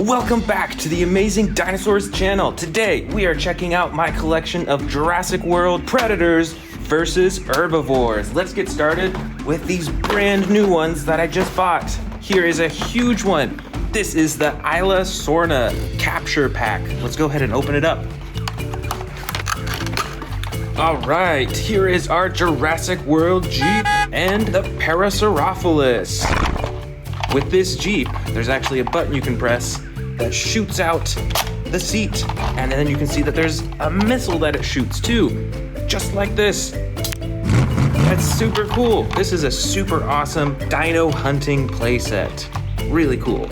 Welcome back to the Amazing Dinosaurs channel. Today, we are checking out my collection of Jurassic World predators versus herbivores. Let's get started with these brand new ones that I just bought. Here is a huge one. This is the Isla Sorna capture pack. Let's go ahead and open it up. All right, here is our Jurassic World Jeep and the Parasaurolophus. With this Jeep, there's actually a button you can press that shoots out the seat. And then you can see that there's a missile that it shoots too, just like this. That's super cool. This is a super awesome dino hunting playset. Really cool.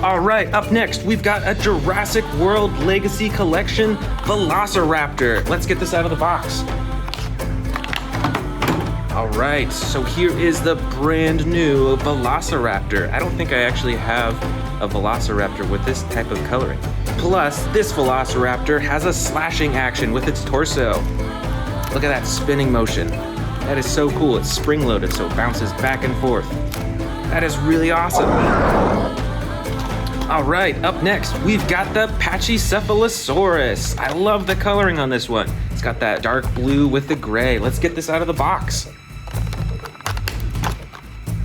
All right, up next, we've got a Jurassic World Legacy Collection Velociraptor. Let's get this out of the box. All right, so here is the brand new Velociraptor. I don't think I actually have a Velociraptor with this type of coloring. Plus, this Velociraptor has a slashing action with its torso. Look at that spinning motion. That is so cool. It's spring-loaded, so it bounces back and forth. That is really awesome. All right, up next, we've got the Pachycephalosaurus. I love the coloring on this one. It's got that dark blue with the gray. Let's get this out of the box.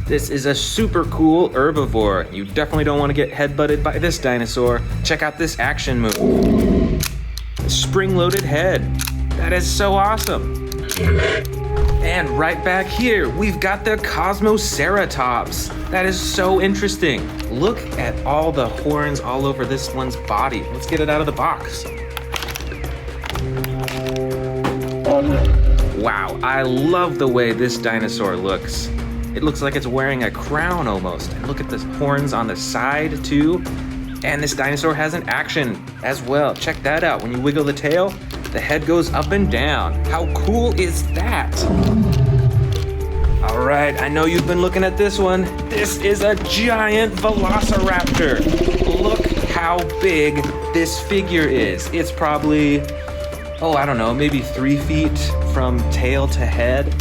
This is a super cool herbivore. You definitely don't want to get head-butted by this dinosaur. Check out this action move. Spring-loaded head. That is so awesome. And right back here, we've got the Cosmoceratops. That is so interesting. Look at all the horns all over this one's body. Let's get it out of the box. Wow, I love the way this dinosaur looks. It looks like it's wearing a crown almost. And look at the horns on the side too. And this dinosaur has an action as well. Check that out. When you wiggle the tail, the head goes up and down. How cool is that? All right, I know you've been looking at this one. This is a giant Velociraptor. Look how big this figure is. It's probably, I don't know, maybe 3 feet from tail to head.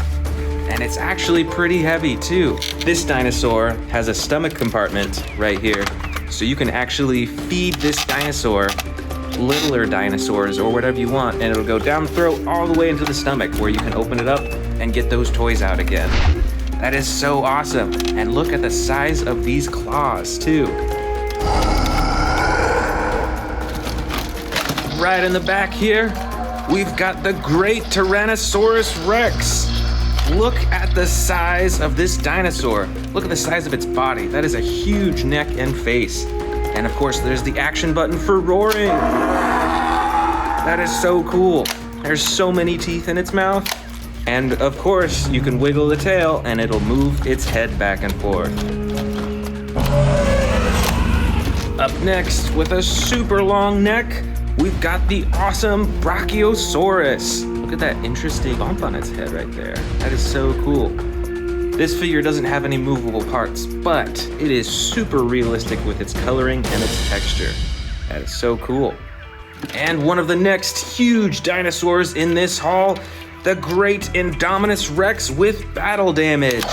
And it's actually pretty heavy too. This dinosaur has a stomach compartment right here. So you can actually feed this dinosaur littler dinosaurs or whatever you want, and it'll go down the throat all the way into the stomach where you can open it up and get those toys out again. That is so awesome. And look at the size of these claws too. Right in the back here, we've got the great Tyrannosaurus Rex. Look at the size of this dinosaur. Look at the size of its body. That is a huge neck and face. And of course, there's the action button for roaring. That is so cool. There's so many teeth in its mouth. And of course, you can wiggle the tail and it'll move its head back and forth. Up next, with a super long neck, we've got the awesome Brachiosaurus. Look at that interesting bump on its head right there. That is so cool. This figure doesn't have any movable parts, but it is super realistic with its coloring and its texture. That is so cool. And one of the next huge dinosaurs in this haul, the great Indominus Rex with battle damage.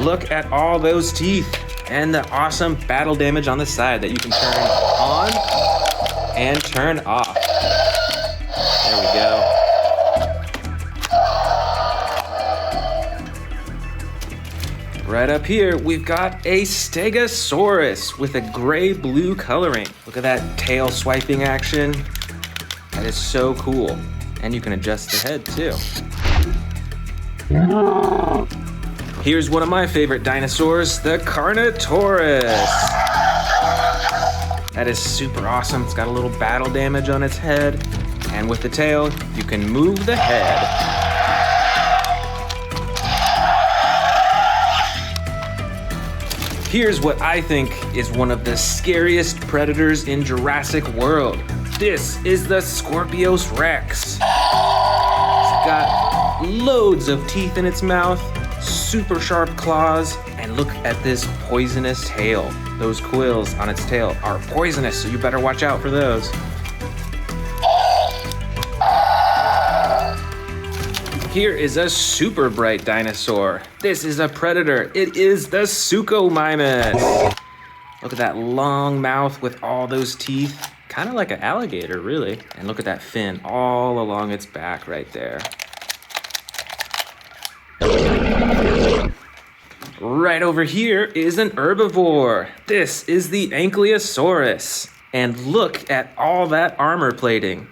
Look at all those teeth and the awesome battle damage on the side that you can turn on and turn off. There we go. Right up here, we've got a Stegosaurus with a gray-blue coloring. Look at that tail swiping action. That is so cool. And you can adjust the head too. Here's one of my favorite dinosaurs, the Carnivores. That is super awesome. It's got a little battle damage on its head. And with the tail, you can move the head. Here's what I think is one of the scariest predators in Jurassic World. This is the Scorpius Rex. It's got loads of teeth in its mouth, super sharp claws, and look at this poisonous tail. Those quills on its tail are poisonous, so you better watch out for those. Here is a super bright dinosaur. This is a predator. It is the Suchomimus. Look at that long mouth with all those teeth. Kind of like an alligator, really. And look at that fin all along its back right there. Right over here is an herbivore. This is the Ankylosaurus. And look at all that armor plating.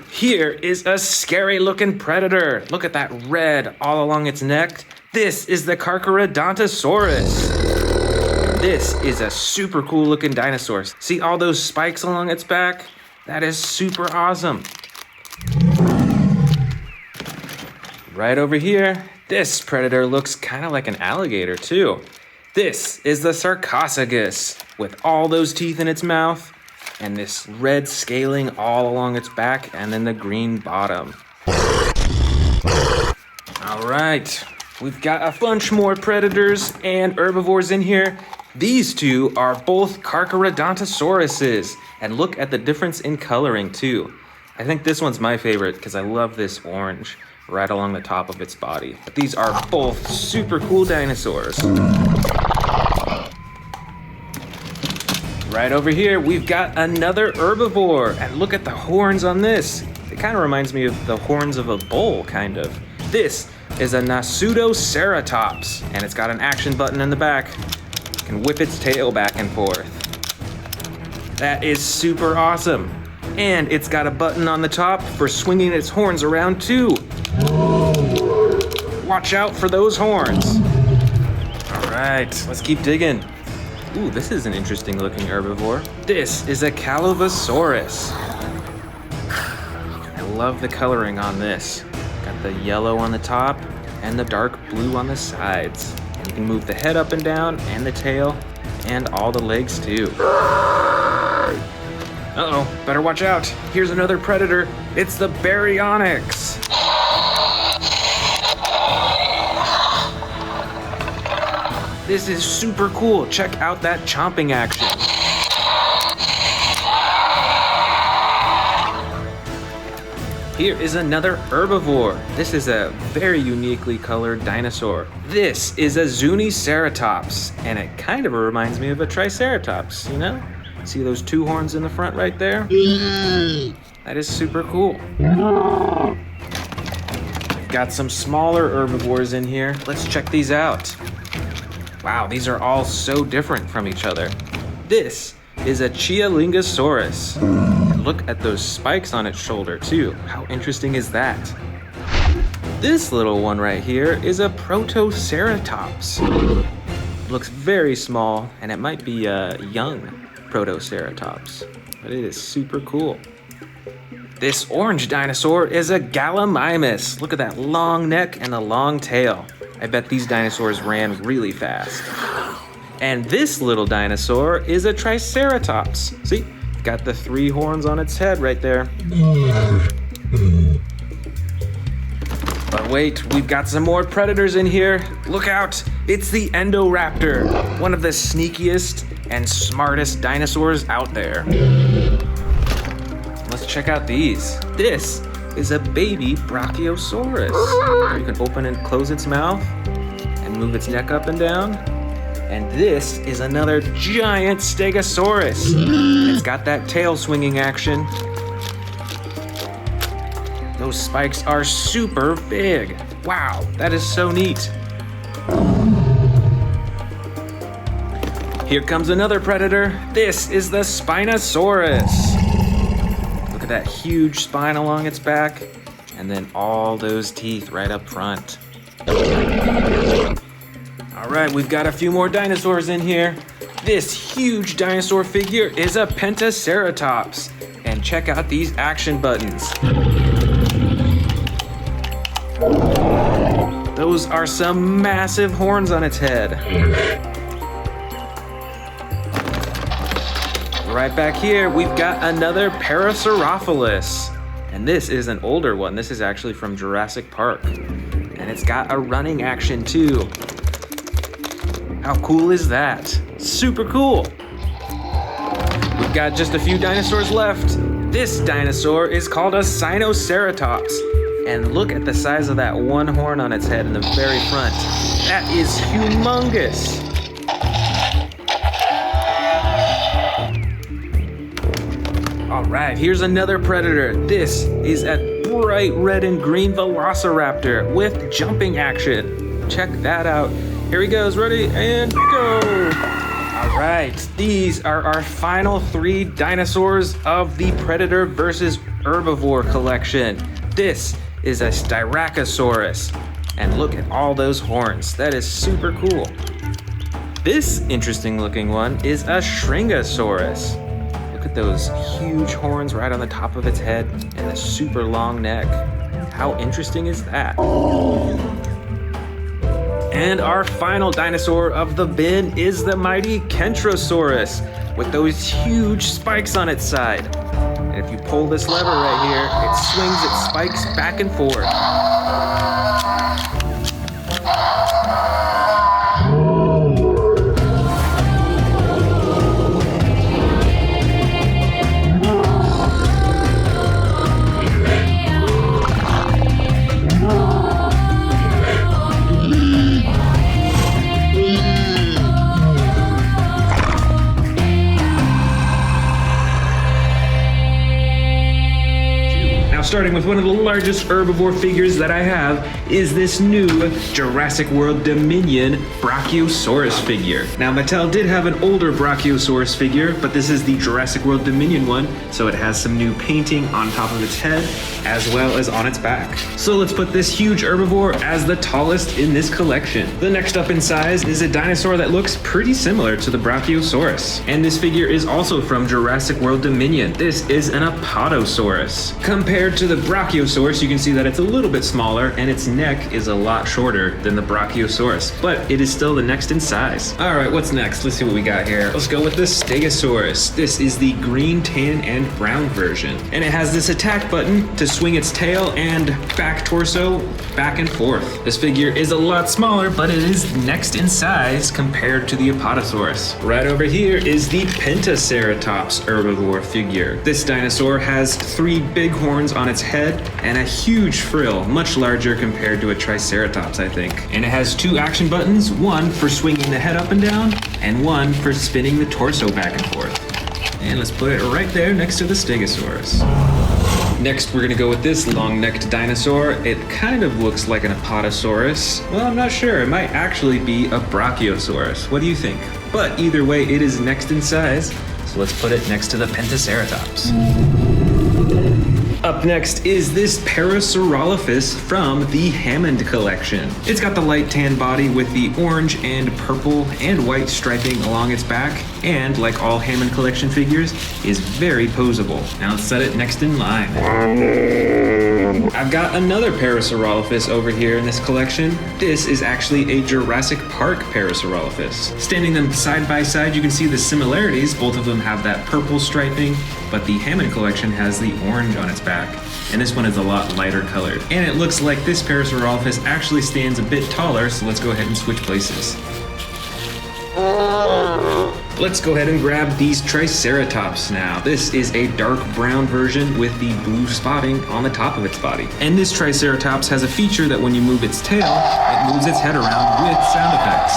Here is a scary looking predator. Look at that red all along its neck. This is the Carcharodontosaurus. This is a super cool looking dinosaur. See all those spikes along its back? That is super awesome. Right over here, this predator looks kind of like an alligator too. This is the Sarcophagus with all those teeth in its mouth and this red scaling all along its back and then the green bottom. All right, we've got a bunch more predators and herbivores in here. These two are both Carcharodontosauruses, and look at the difference in coloring too. I think this one's my favorite because I love this orange right along the top of its body. But these are both super cool dinosaurs. Right over here, we've got another herbivore, and look at the horns on this. It kind of reminds me of the horns of a bull, kind of. This is a Nasutoceratops, and it's got an action button in the back. It can whip its tail back and forth. That is super awesome. And it's got a button on the top for swinging its horns around too. Watch out for those horns. All right, let's keep digging. Ooh, this is an interesting looking herbivore. This is a Calavosaurus. I love the coloring on this. Got the yellow on the top and the dark blue on the sides. And you can move the head up and down and the tail and all the legs too. Uh-oh, better watch out. Here's another predator. It's the Baryonyx. This is super cool. Check out that chomping action. Here is another herbivore. This is a very uniquely colored dinosaur. This is a Zuniceratops, and it kind of reminds me of a Triceratops, you know? See those two horns in the front right there? That is super cool. Got some smaller herbivores in here. Let's check these out. Wow, these are all so different from each other. This is a Chialingosaurus. And look at those spikes on its shoulder too. How interesting is that? This little one right here is a Protoceratops. It looks very small, and it might be a young Protoceratops, but it is super cool. This orange dinosaur is a Gallimimus. Look at that long neck and the long tail. I bet these dinosaurs ran really fast. And this little dinosaur is a Triceratops. See, got the 3 horns on its head right there. But wait, we've got some more predators in here. Look out, it's the Indoraptor, one of the sneakiest and smartest dinosaurs out there. Let's check out these. This is a baby Brachiosaurus. You can open and close its mouth and move its neck up and down. And this is another giant Stegosaurus. It's got that tail swinging action. Those spikes are super big. Wow, that is so neat. Here comes another predator. This is the Spinosaurus. Look at that huge spine along its back, and then all those teeth right up front. All right, we've got a few more dinosaurs in here. This huge dinosaur figure is a Pentaceratops. And check out these action buttons. Those are some massive horns on its head. Right back here, we've got another Parasaurolophus. And this is an older one. This is actually from Jurassic Park. And it's got a running action too. How cool is that? Super cool. We've got just a few dinosaurs left. This dinosaur is called a Sinoceratops. And look at the size of that one horn on its head in the very front. That is humongous. All right, here's another predator. This is a bright red and green Velociraptor with jumping action. Check that out. Here he goes, ready, and go. All right, these are our final 3 dinosaurs of the Predator versus Herbivore collection. This is a Styracosaurus. And look at all those horns. That is super cool. This interesting looking one is a Shringosaurus. Look at those huge horns right on the top of its head and a super long neck. How interesting is that? And our final dinosaur of the bin is the mighty Kentrosaurus with those huge spikes on its side. And if you pull this lever right here, it swings its spikes back and forth. Starting with one of the largest herbivore figures that I have is this new Jurassic World Dominion Brachiosaurus figure. Now Mattel did have an older Brachiosaurus figure, but this is the Jurassic World Dominion one, so it has some new painting on top of its head as well as on its back. So let's put this huge herbivore as the tallest in this collection. The next up in size is a dinosaur that looks pretty similar to the Brachiosaurus. And this figure is also from Jurassic World Dominion. This is an Apatosaurus. Compared to the Brachiosaurus, you can see that it's a little bit smaller and its neck is a lot shorter than the Brachiosaurus, but it is still the next in size. All right, what's next? Let's see what we got here. Let's go with the Stegosaurus. This is the green, tan, and brown version. And it has this attack button to swing its tail and back torso back and forth. This figure is a lot smaller, but it is next in size compared to the Apatosaurus. Right over here is the Pentaceratops herbivore figure. This dinosaur has 3 big horns on its head and a huge frill, much larger compared to a Triceratops, I think. And it has 2 action buttons, one for swinging the head up and down, and one for spinning the torso back and forth. And let's put it right there next to the Stegosaurus. Next, we're gonna go with this long-necked dinosaur. It kind of looks like an Apatosaurus. Well, I'm not sure. It might actually be a Brachiosaurus. What do you think? But either way, it is next in size, so let's put it next to the Pentaceratops. Up next is this Parasaurolophus from the Hammond collection. It's got the light tan body with the orange and purple and white striping along its back, and like all Hammond collection figures, is very posable. Now let's set it next in line. I've got another Parasaurolophus over here in this collection. This is actually a Jurassic Park Parasaurolophus. Standing them side by side, you can see the similarities. Both of them have that purple striping, but the Hammond collection has the orange on its back, and this one is a lot lighter colored. And it looks like this Parasaurolophus actually stands a bit taller, so let's go ahead and switch places. Let's go ahead and grab these Triceratops now. This is a dark brown version with the blue spotting on the top of its body. And this Triceratops has a feature that when you move its tail, it moves its head around with sound effects.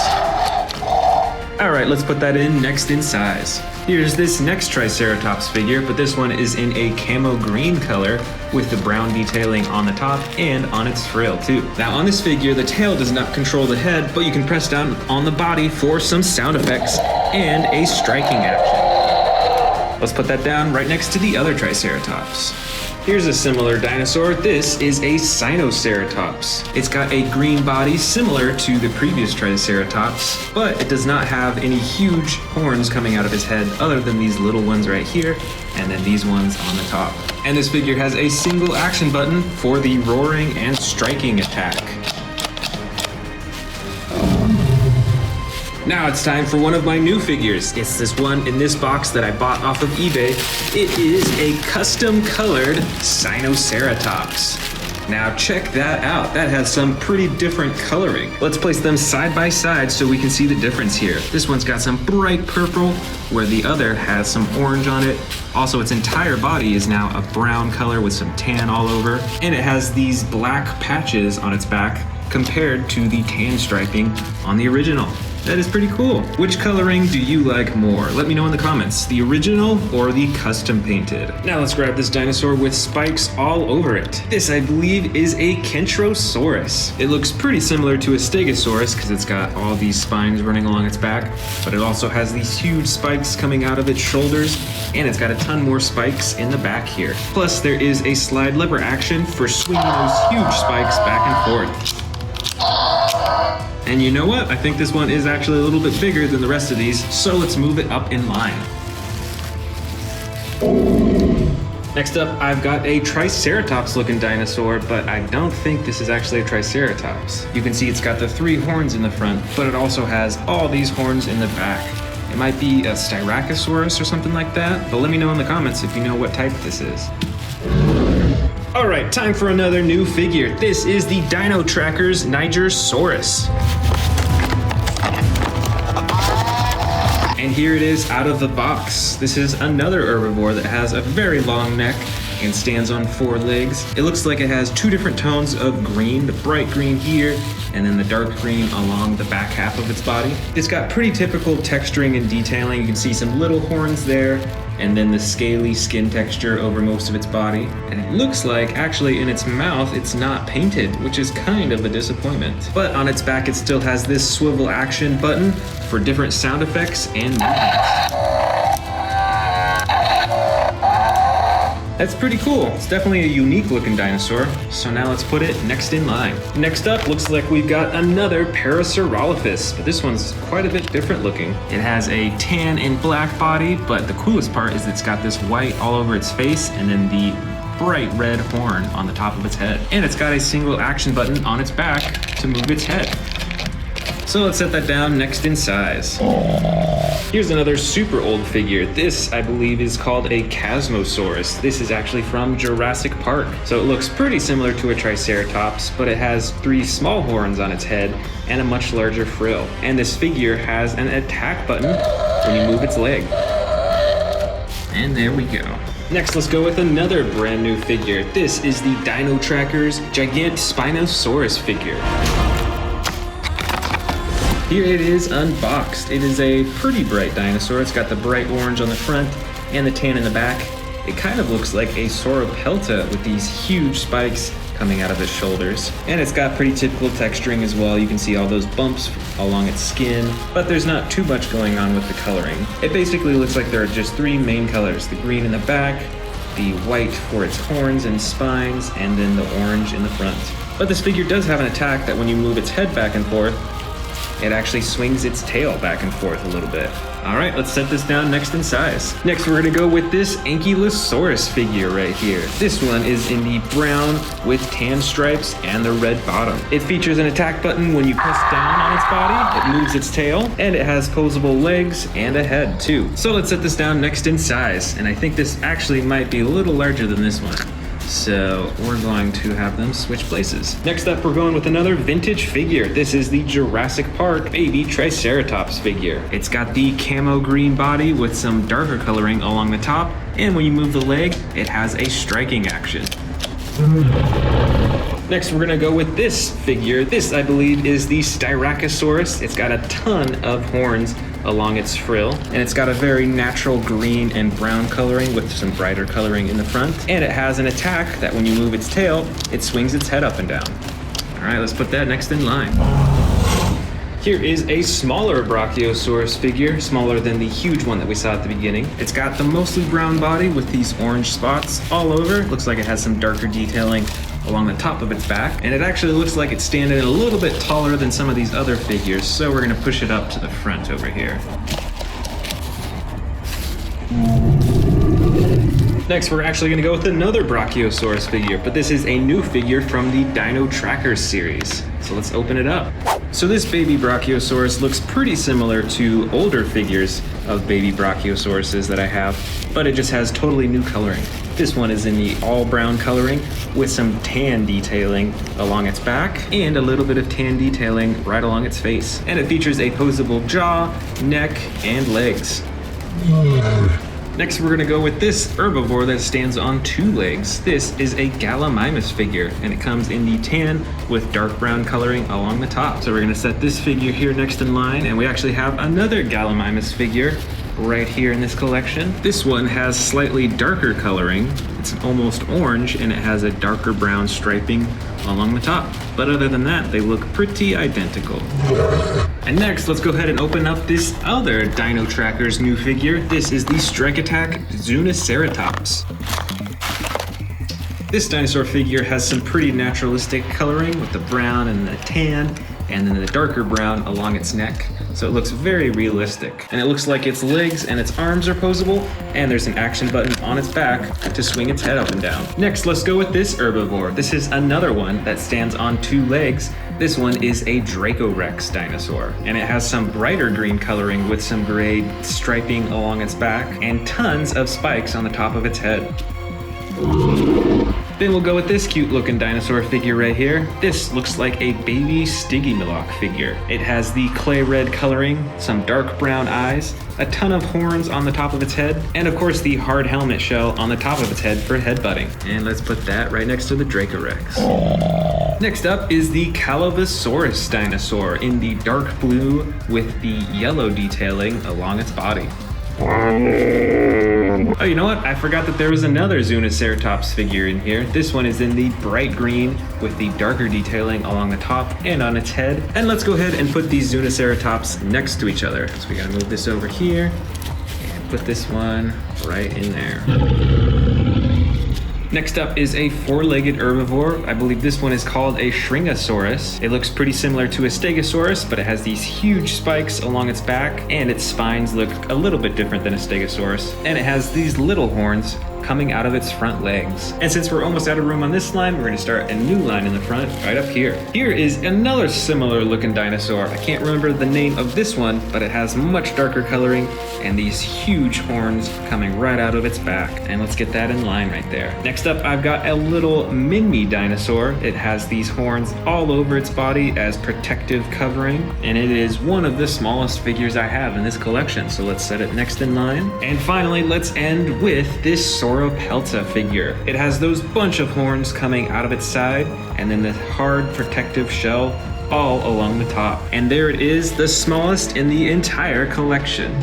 All right, let's put that in next in size. Here's this next Triceratops figure, but this one is in a camo green color with the brown detailing on the top and on its frill too. Now on this figure, the tail does not control the head, but you can press down on the body for some sound effects and a striking action. Let's put that down right next to the other Triceratops. Here's a similar dinosaur. This is a Sinoceratops. It's got a green body similar to the previous Triceratops, but it does not have any huge horns coming out of its head other than these little ones right here, and then these ones on the top. And this figure has a single action button for the roaring and striking attack. Now it's time for one of my new figures. It's this one in this box that I bought off of eBay. It is a custom colored Sinoceratops. Now check that out. That has some pretty different coloring. Let's place them side by side so we can see the difference here. This one's got some bright purple, where the other has some orange on it. Also, its entire body is now a brown color with some tan all over, and it has these black patches on its back compared to the tan striping on the original. That is pretty cool. Which coloring do you like more? Let me know in the comments, the original or the custom painted. Now let's grab this dinosaur with spikes all over it. This, I believe, is a Kentrosaurus. It looks pretty similar to a Stegosaurus because it's got all these spines running along its back, but it also has these huge spikes coming out of its shoulders, and it's got a ton more spikes in the back here. Plus, there is a slide lever action for swinging those huge spikes back and forth. And you know what? I think this one is actually a little bit bigger than the rest of these, so let's move it up in line. Next up, I've got a Triceratops looking dinosaur, but I don't think this is actually a Triceratops. You can see it's got the 3 horns in the front, but it also has all these horns in the back. It might be a Styracosaurus or something like that, but let me know in the comments if you know what type this is. All right, time for another new figure. This is the Dino Tracker's Nigersaurus. And here it is out of the box. This is another herbivore that has a very long neck and stands on 4 legs. It looks like it has 2 different tones of green, the bright green here, and then the dark green along the back half of its body. It's got pretty typical texturing and detailing. You can see some little horns there, and then the scaly skin texture over most of its body. And it looks like, actually, in its mouth, it's not painted, which is kind of a disappointment. But on its back, it still has this swivel action button for different sound effects and movements. That's pretty cool. It's definitely a unique looking dinosaur. So now let's put it next in line. Next up, looks like we've got another Parasaurolophus, but this one's quite a bit different looking. It has a tan and black body, but the coolest part is it's got this white all over its face and then the bright red horn on the top of its head. And it's got a single action button on its back to move its head. So let's set that down next in size. Here's another super old figure. This, I believe, is called a Chasmosaurus. This is actually from Jurassic Park. So it looks pretty similar to a Triceratops, but it has 3 small horns on its head and a much larger frill. And this figure has an attack button when you move its leg. And there we go. Next, let's go with another brand new figure. This is the Dino Tracker's Gigant Spinosaurus figure. Here it is unboxed. It is a pretty bright dinosaur. It's got the bright orange on the front and the tan in the back. It kind of looks like a Sauropelta with these huge spikes coming out of its shoulders. And it's got pretty typical texturing as well. You can see all those bumps along its skin, but there's not too much going on with the coloring. It basically looks like there are just 3 main colors: the green in the back, the white for its horns and spines, and then the orange in the front. But this figure does have an attack that when you move its head back and forth, it actually swings its tail back and forth a little bit. All right, let's set this down next in size. Next, we're gonna go with this Ankylosaurus figure right here. This one is in the brown with tan stripes and the red bottom. It features an attack button when you press down on its body. It moves its tail, and it has posable legs and a head too. So let's set this down next in size. And I think this actually might be a little larger than this one. So we're going to have them switch places. Next up, we're going with another vintage figure. This is the Jurassic Park baby Triceratops figure. It's got the camo green body with some darker coloring along the top, and when you move the leg, it has a striking action. Next, we're gonna go with this figure. This, I believe, is the Styracosaurus. It's got a ton of horns along its frill, and it's got a very natural green and brown coloring with some brighter coloring in the front. And it has an attack that when you move its tail, it swings its head up and down. All right, let's put that next in line. Here is a smaller Brachiosaurus figure, smaller than the huge one that we saw at the beginning. It's got the mostly brown body with these orange spots all over. Looks like it has some darker detailing along the top of its back, and it actually looks like it's standing a little bit taller than some of these other figures, so we're gonna push it up to the front over here. Next, we're actually gonna go with another Brachiosaurus figure, but this is a new figure from the Dino Tracker series. So let's open it up. So this baby Brachiosaurus looks pretty similar to older figures of baby Brachiosauruses that I have, but it just has totally new coloring. This one is in the all brown coloring with some tan detailing along its back and a little bit of tan detailing right along its face. And it features a posable jaw, neck, and legs. Next, we're gonna go with this herbivore that stands on 2 legs. This is a Gallimimus figure, and it comes in the tan with dark brown coloring along the top. So we're gonna set this figure here next in line, and we actually have another Gallimimus figure right here in this collection. This one has slightly darker coloring. It's almost orange, and it has a darker brown striping along the top. But other than that, they look pretty identical. And next, let's go ahead and open up this other Dino Tracker's new figure. This is the Strike Attack Zuniceratops. This dinosaur figure has some pretty naturalistic coloring with the brown and the tan, and then the darker brown along its neck. So it looks very realistic. And it looks like its legs and its arms are posable, and there's an action button on its back to swing its head up and down. Next, let's go with this herbivore. This is another one that stands on 2 legs. This one is a Dracorex dinosaur, and it has some brighter green coloring with some gray striping along its back and tons of spikes on the top of its head. Then we'll go with this cute looking dinosaur figure right here. This looks like a baby Stygimoloch figure. It has the clay red coloring, some dark brown eyes, a ton of horns on the top of its head, and of course the hard helmet shell on the top of its head for headbutting. And let's put that right next to the Dracorex. Next up is the Carnivores dinosaur in the dark blue with the yellow detailing along its body. Oh, you know what? I forgot that there was another Zuniceratops figure in here. This one is in the bright green with the darker detailing along the top and on its head. And let's go ahead and put these Zuniceratops next to each other. So we gotta move this over here and put this one right in there. Next up is a 4-legged herbivore. I believe this one is called a Shringosaurus. It looks pretty similar to a Stegosaurus, but it has these huge spikes along its back, and its spines look a little bit different than a Stegosaurus. And it has these little horns coming out of its front legs. And since we're almost out of room on this line, we're gonna start a new line in the front right up here. Here is another similar looking dinosaur. I can't remember the name of this one, but it has much darker coloring and these huge horns coming right out of its back. And let's get that in line right there. Next up, I've got a little mini dinosaur. It has these horns all over its body as protective covering, and it is one of the smallest figures I have in this collection. So let's set it next in line. And finally, let's end with this Sauropelta figure. It has those bunch of horns coming out of its side, and then the hard protective shell all along the top. And there it is, the smallest in the entire collection.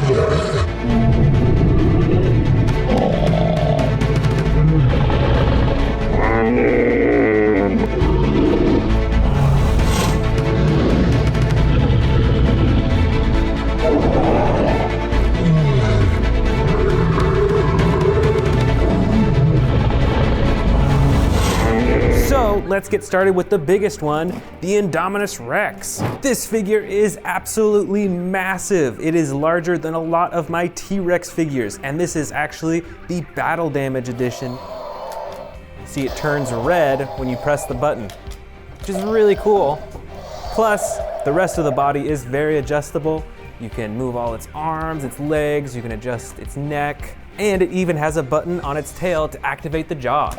Let's get started with the biggest one, the Indominus Rex. This figure is absolutely massive. It is larger than a lot of my T-Rex figures, and this is actually the Battle Damage edition. See, it turns red when you press the button, which is really cool. Plus, the rest of the body is very adjustable. You can move all its arms, its legs, you can adjust its neck, and it even has a button on its tail to activate the jaw.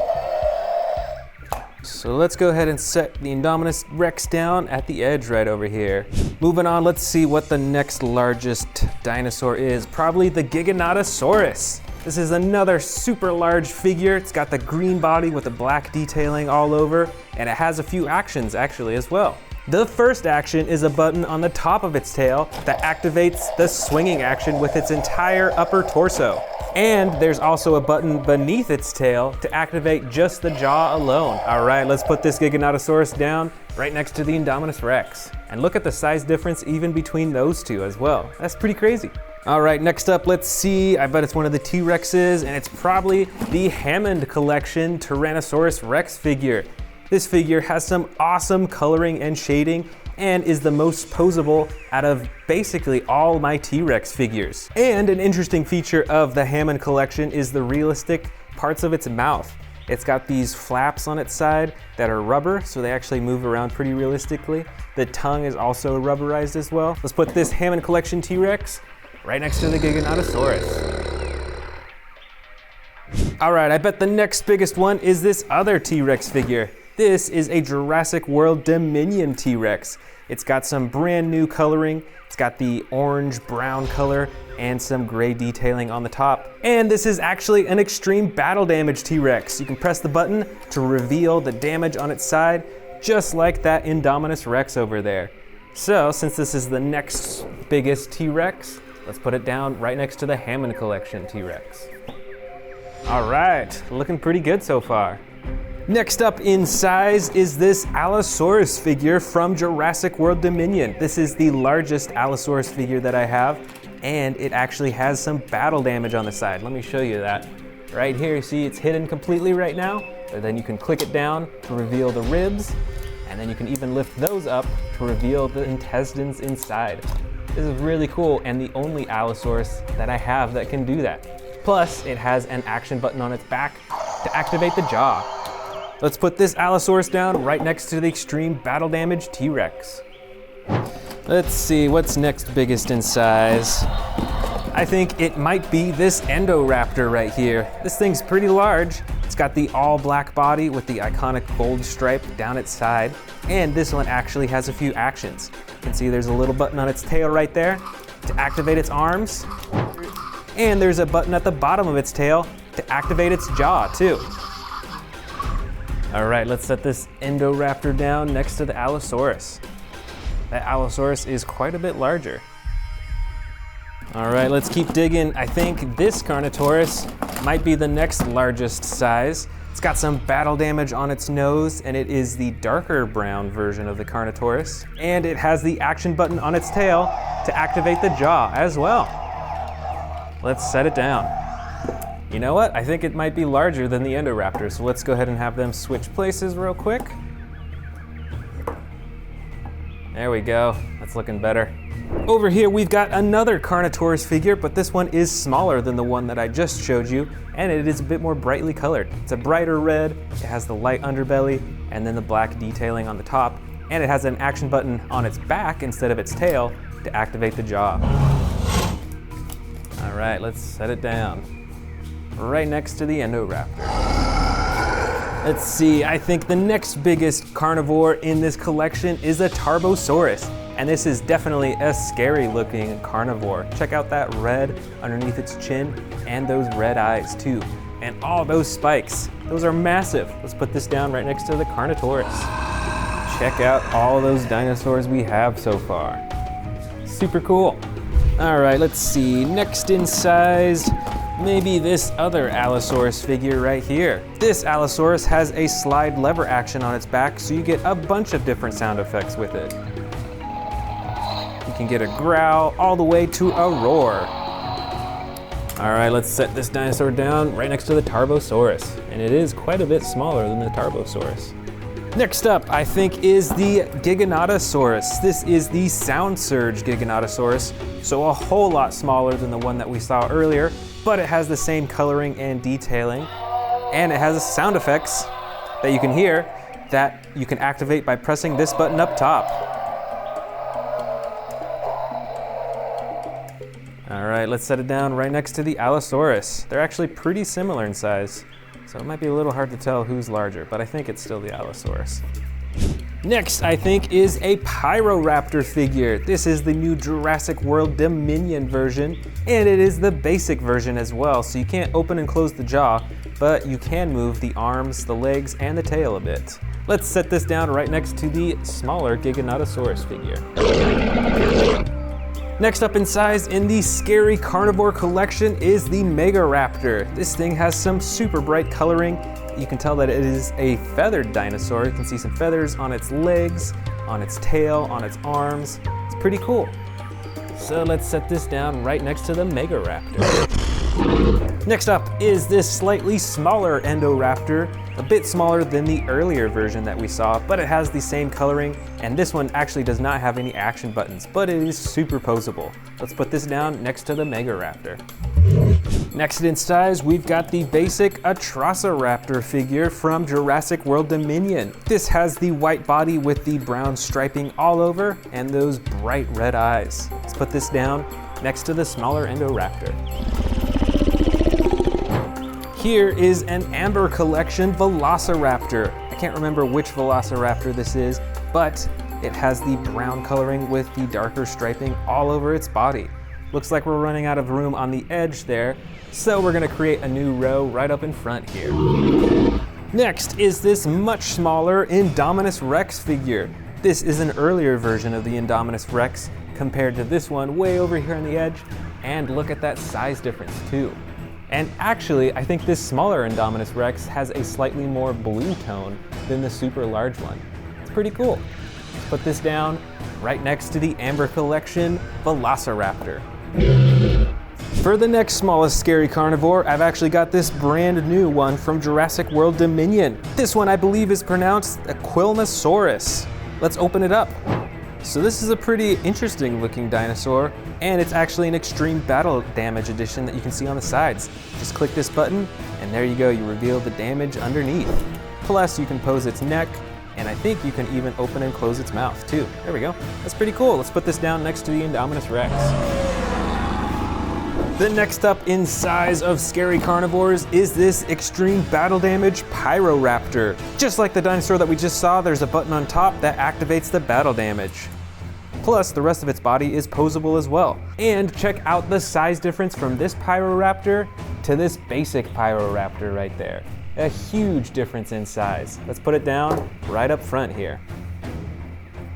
So let's go ahead and set the Indominus Rex down at the edge right over here. Moving on, let's see what the next largest dinosaur is. Probably the Giganotosaurus. This is another super large figure. It's got the green body with the black detailing all over, and it has a few actions actually as well. The first action is a button on the top of its tail that activates the swinging action with its entire upper torso. And there's also a button beneath its tail to activate just the jaw alone. All right, let's put this Giganotosaurus down right next to the Indominus Rex. And look at the size difference even between those two as well. That's pretty crazy. All right, next up, let's see. I bet it's one of the T-Rexes, and it's probably the Hammond Collection Tyrannosaurus Rex figure. This figure has some awesome coloring and shading and is the most posable out of basically all my T-Rex figures. And an interesting feature of the Hammond Collection is the realistic parts of its mouth. It's got these flaps on its side that are rubber, so they actually move around pretty realistically. The tongue is also rubberized as well. Let's put this Hammond Collection T-Rex right next to the Giganotosaurus. All right, I bet the next biggest one is this other T-Rex figure. This is a Jurassic World Dominion T-Rex. It's got some brand new coloring. It's got the orange-brown color and some gray detailing on the top. And this is actually an extreme battle damage T-Rex. You can press the button to reveal the damage on its side, just like that Indominus Rex over there. So, since this is the next biggest T-Rex, let's put it down right next to the Hammond Collection T-Rex. All right, looking pretty good so far. Next up in size is this Allosaurus figure from Jurassic World Dominion. This is the largest Allosaurus figure that I have, and it actually has some battle damage on the side. Let me show you that. Right here, you see it's hidden completely right now, but then you can click it down to reveal the ribs, and then you can even lift those up to reveal the intestines inside. This is really cool, and the only Allosaurus that I have that can do that. Plus, it has an action button on its back to activate the jaw. Let's put this Allosaurus down right next to the extreme battle damage T-Rex. Let's see, what's next biggest in size? I think it might be this Indoraptor right here. This thing's pretty large. It's got the all black body with the iconic gold stripe down its side. And this one actually has a few actions. You can see there's a little button on its tail right there to activate its arms. And there's a button at the bottom of its tail to activate its jaw too. All right, let's set this Indoraptor down next to the Allosaurus. That Allosaurus is quite a bit larger. All right, let's keep digging. I think this Carnotaurus might be the next largest size. It's got some battle damage on its nose, and it is the darker brown version of the Carnotaurus. And it has the action button on its tail to activate the jaw as well. Let's set it down. You know what? I think it might be larger than the Indoraptor, so let's go ahead and have them switch places real quick. There we go. That's looking better. Over here, we've got another Carnotaurus figure, but this one is smaller than the one that I just showed you, and it is a bit more brightly colored. It's a brighter red, it has the light underbelly, and then the black detailing on the top, and it has an action button on its back instead of its tail to activate the jaw. All right, let's set it down. Right next to the Indoraptor. Let's see, I think the next biggest carnivore in this collection is a Tarbosaurus. And this is definitely a scary looking carnivore. Check out that red underneath its chin and those red eyes too. And all those spikes, those are massive. Let's put this down right next to the Carnotaurus. Check out all those dinosaurs we have so far. Super cool. All right, let's see, next in size, maybe this other Allosaurus figure right here. This Allosaurus has a slide lever action on its back, so you get a bunch of different sound effects with it. You can get a growl all the way to a roar. All right, let's set this dinosaur down right next to the Tarbosaurus. And it is quite a bit smaller than the Tarbosaurus. Next up, I think, is the Giganotosaurus. This is the Sound Surge Giganotosaurus, so a whole lot smaller than the one that we saw earlier, but it has the same coloring and detailing, and it has sound effects that you can hear that you can activate by pressing this button up top. All right, let's set it down right next to the Allosaurus. They're actually pretty similar in size, so it might be a little hard to tell who's larger, but I think it's still the Allosaurus. Next, I think, is a Pyroraptor figure. This is the new Jurassic World Dominion version, and it is the basic version as well, so you can't open and close the jaw, but you can move the arms, the legs, and the tail a bit. Let's set this down right next to the smaller Giganotosaurus figure. Next up in size in the scary carnivore collection is the Megaraptor. This thing has some super bright coloring. You can tell that it is a feathered dinosaur. You can see some feathers on its legs, on its tail, on its arms. It's pretty cool. So let's set this down right next to the Megaraptor. Next up is this slightly smaller Indoraptor, a bit smaller than the earlier version that we saw, but it has the same coloring, and this one actually does not have any action buttons, but it is superposable. Let's put this down next to the Megaraptor. Next in size, we've got the basic Atrociraptor figure from Jurassic World Dominion. This has the white body with the brown striping all over and those bright red eyes. Let's put this down next to the smaller Indoraptor. Here is an Amber Collection Velociraptor. I can't remember which Velociraptor this is, but it has the brown coloring with the darker striping all over its body. Looks like we're running out of room on the edge there, so we're gonna create a new row right up in front here. Next is this much smaller Indominus Rex figure. This is an earlier version of the Indominus Rex compared to this one way over here on the edge, and look at that size difference too. And actually, I think this smaller Indominus Rex has a slightly more blue tone than the super large one. It's pretty cool. Let's put this down right next to the Amber Collection Velociraptor. For the next smallest scary carnivore, I've actually got this brand new one from Jurassic World Dominion. This one I believe is pronounced Spinosaurus. Let's open it up. So this is a pretty interesting looking dinosaur, and it's actually an extreme battle damage edition that you can see on the sides. Just click this button, and there you go, you reveal the damage underneath. Plus you can pose its neck, and I think you can even open and close its mouth too. There we go, that's pretty cool. Let's put this down next to the Indominus Rex. The next up in size of scary carnivores is this extreme battle damage Pyroraptor. Just like the dinosaur that we just saw, there's a button on top that activates the battle damage. Plus, the rest of its body is posable as well. And check out the size difference from this Pyroraptor to this basic Pyroraptor right there. A huge difference in size. Let's put it down right up front here.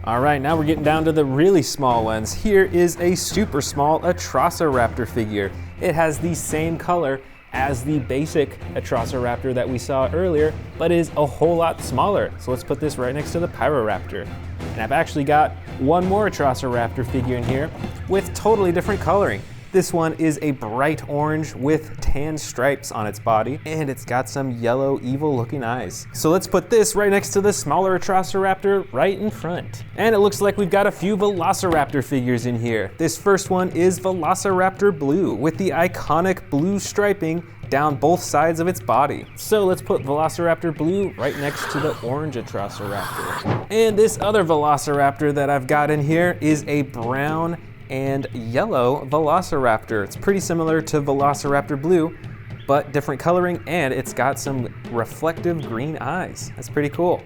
All right, now we're getting down to the really small ones. Here is a super small Atrociraptor figure. It has the same color as the basic Atrociraptor that we saw earlier, but is a whole lot smaller. So let's put this right next to the Pyroraptor. And I've actually got one more Atrociraptor figure in here with totally different coloring. This one is a bright orange with tan stripes on its body, and it's got some yellow, evil looking eyes. So let's put this right next to the smaller Atrociraptor right in front. And it looks like we've got a few Velociraptor figures in here. This first one is Velociraptor Blue with the iconic blue striping down both sides of its body. So let's put Velociraptor Blue right next to the orange Atrociraptor. And this other Velociraptor that I've got in here is a brown and yellow Velociraptor. It's pretty similar to Velociraptor Blue, but different coloring, and it's got some reflective green eyes. That's pretty cool.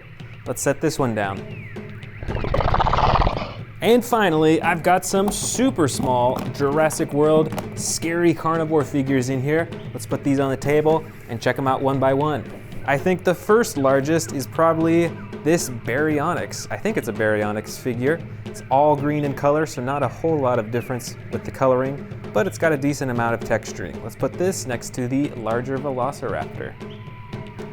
Let's set this one down. And finally, I've got some super small Jurassic World scary carnivore figures in here. Let's put these on the table and check them out one by one. I think the first largest is probably this Baryonyx. I think it's a Baryonyx figure. It's all green in color, so not a whole lot of difference with the coloring, but it's got a decent amount of texturing. Let's put this next to the larger Velociraptor.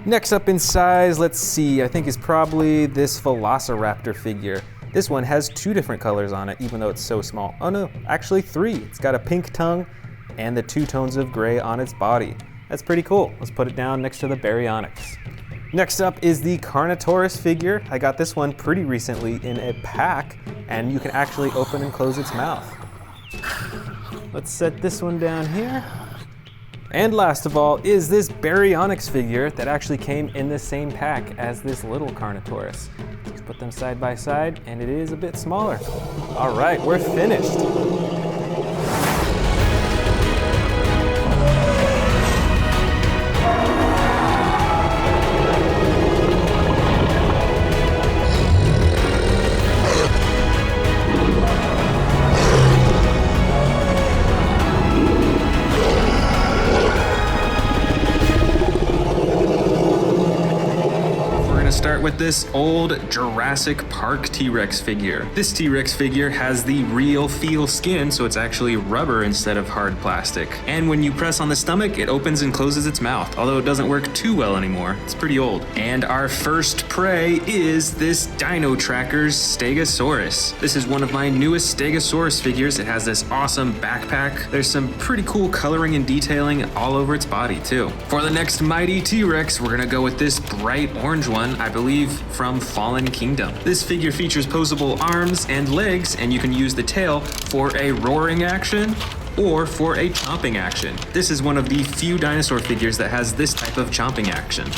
Next up in size, let's see, I think is probably this Velociraptor figure. This one has two different colors on it, even though it's so small. Oh no, actually three. It's got a pink tongue and the two tones of gray on its body. That's pretty cool. Let's put it down next to the Baryonyx. Next up is the Carnivores figure. I got this one pretty recently in a pack, and you can actually open and close its mouth. Let's set this one down here. And last of all is this Baryonyx figure that actually came in the same pack as this little Carnivores. Let's put them side by side, and it is a bit smaller. All right, we're finished. Start with this old Jurassic Park T-Rex figure. This T-Rex figure has the real feel skin, so it's actually rubber instead of hard plastic. And when you press on the stomach, it opens and closes its mouth, although it doesn't work too well anymore. It's pretty old. And our first prey is this Dino Tracker's Stegosaurus. This is one of my newest Stegosaurus figures. It has this awesome backpack. There's some pretty cool coloring and detailing all over its body too. For the next mighty T-Rex, we're gonna go with this bright orange one, I believe from Fallen Kingdom. This figure features posable arms and legs, and you can use the tail for a roaring action or for a chomping action. This is one of the few dinosaur figures that has this type of chomping action.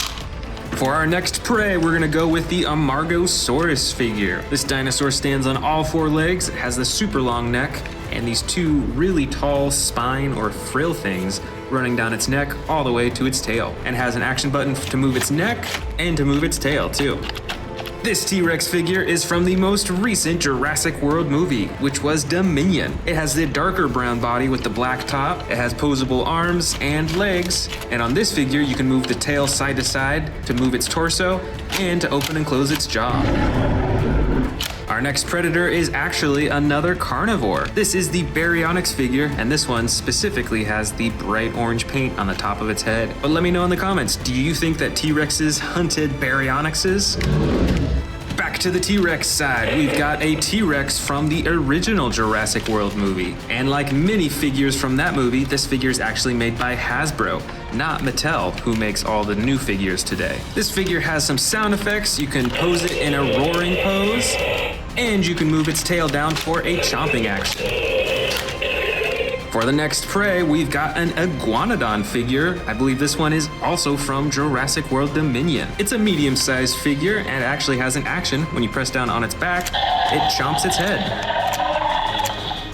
For our next prey, we're gonna go with the Amargosaurus figure. This dinosaur stands on all four legs, it has the super long neck, and these two really tall spine or frill things running down its neck all the way to its tail, and has an action button to move its neck and to move its tail too. This T-Rex figure is from the most recent Jurassic World movie, which was Dominion. It has the darker brown body with the black top, it has posable arms and legs, and on this figure you can move the tail side to side to move its torso and to open and close its jaw. Our next predator is actually another carnivore. This is the Baryonyx figure, and this one specifically has the bright orange paint on the top of its head. But let me know in the comments, do you think that T-Rexes hunted Baryonyxes? Back to the T-Rex side, we've got a T-Rex from the original Jurassic World movie. And like many figures from that movie, this figure is actually made by Hasbro, not Mattel, who makes all the new figures today. This figure has some sound effects. You can pose it in a roaring pose, and you can move its tail down for a chomping action. For the next prey, we've got an Iguanodon figure. I believe this one is also from Jurassic World Dominion. It's a medium-sized figure and it actually has an action. When you press down on its back, it chomps its head.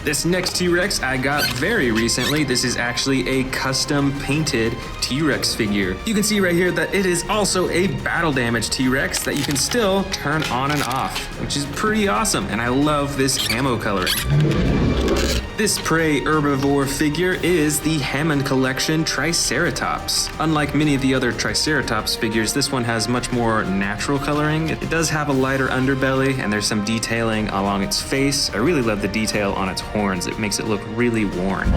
This next T-Rex I got very recently. This is actually a custom painted T-Rex figure. You can see right here that it is also a battle damage T-Rex that you can still turn on and off, which is pretty awesome, and I love this camo coloring. This prey herbivore figure is the Hammond Collection Triceratops. Unlike many of the other Triceratops figures, this one has much more natural coloring. It does have a lighter underbelly, and there's some detailing along its face. I really love the detail on its horns. It makes it look really worn.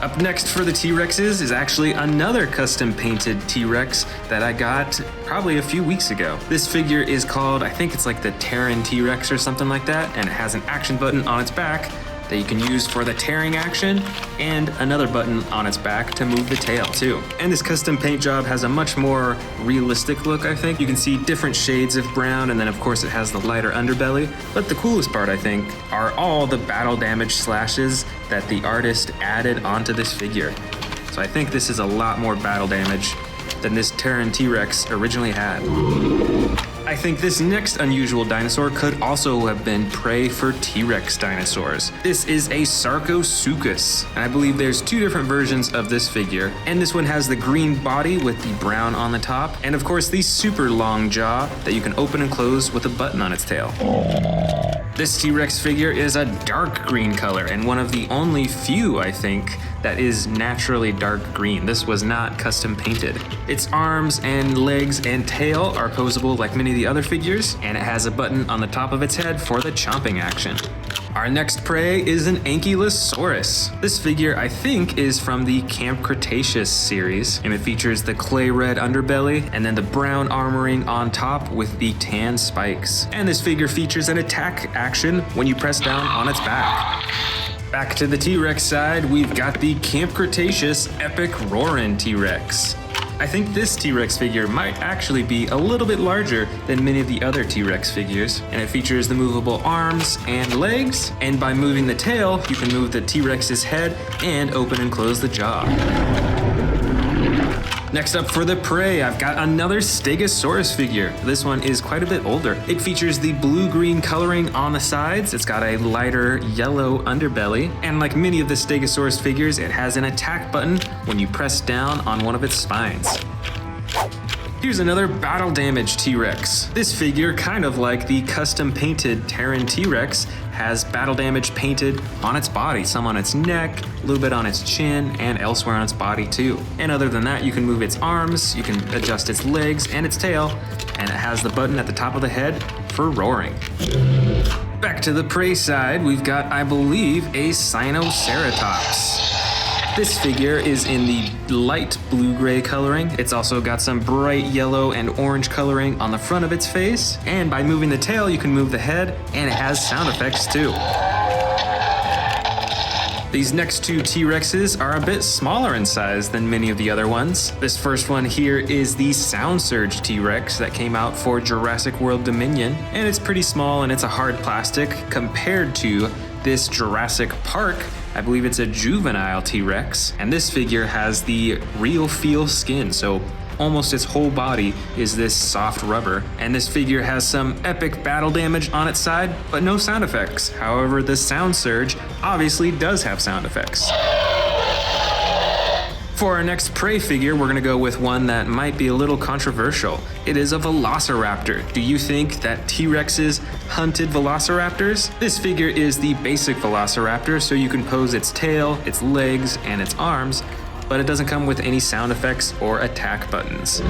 Up next for the T-Rexes is actually another custom painted T-Rex that I got probably a few weeks ago. This figure is called, I think it's like the Terran T-Rex or something like that, and it has an action button on its back that you can use for the tearing action, and another button on its back to move the tail too. And this custom paint job has a much more realistic look, I think. You can see different shades of brown, and then of course it has the lighter underbelly. But the coolest part, I think, are all the battle damage slashes that the artist added onto this figure. So I think this is a lot more battle damage than this Terran T-Rex originally had. I think this next unusual dinosaur could also have been prey for T-Rex dinosaurs. This is a Sarcosuchus, and I believe there's two different versions of this figure. And this one has the green body with the brown on the top, and of course the super long jaw that you can open and close with a button on its tail. This T-Rex figure is a dark green color, and one of the only few, I think, that is naturally dark green. This was not custom painted. Its arms and legs and tail are posable like many of the other figures, and it has a button on the top of its head for the chomping action. Our next prey is an Ankylosaurus. This figure, I think, is from the Camp Cretaceous series, and it features the clay red underbelly and then the brown armoring on top with the tan spikes. And this figure features an attack action when you press down on its back. Back to the T-Rex side, we've got the Camp Cretaceous Epic Roarin' T-Rex. I think this T-Rex figure might actually be a little bit larger than many of the other T-Rex figures, and it features the movable arms and legs, and by moving the tail, you can move the T-Rex's head and open and close the jaw. Next up for the prey, I've got another Stegosaurus figure. This one is quite a bit older. It features the blue-green coloring on the sides. It's got a lighter yellow underbelly. And like many of the Stegosaurus figures, it has an attack button when you press down on one of its spines. Here's another battle damage T-Rex. This figure, kind of like the custom painted Terran T-Rex, has battle damage painted on its body, some on its neck, a little bit on its chin, and elsewhere on its body too. And other than that, you can move its arms, you can adjust its legs and its tail, and it has the button at the top of the head for roaring. Back to the prey side, we've got, I believe, a Sinoceratops. This figure is in the light blue-gray coloring. It's also got some bright yellow and orange coloring on the front of its face. And by moving the tail, you can move the head, and it has sound effects too. These next two T-Rexes are a bit smaller in size than many of the other ones. This first one here is the Sound Surge T-Rex that came out for Jurassic World Dominion. And it's pretty small and it's a hard plastic compared to this Jurassic Park. I believe it's a juvenile T-Rex, and this figure has the real feel skin, so almost its whole body is this soft rubber. And this figure has some epic battle damage on its side, but no sound effects. However, the Sound Surge obviously does have sound effects. For our next prey figure, we're gonna go with one that might be a little controversial. It is a Velociraptor. Do you think that T-Rexes hunted Velociraptors? This figure is the basic Velociraptor, so you can pose its tail, its legs, and its arms, but it doesn't come with any sound effects or attack buttons.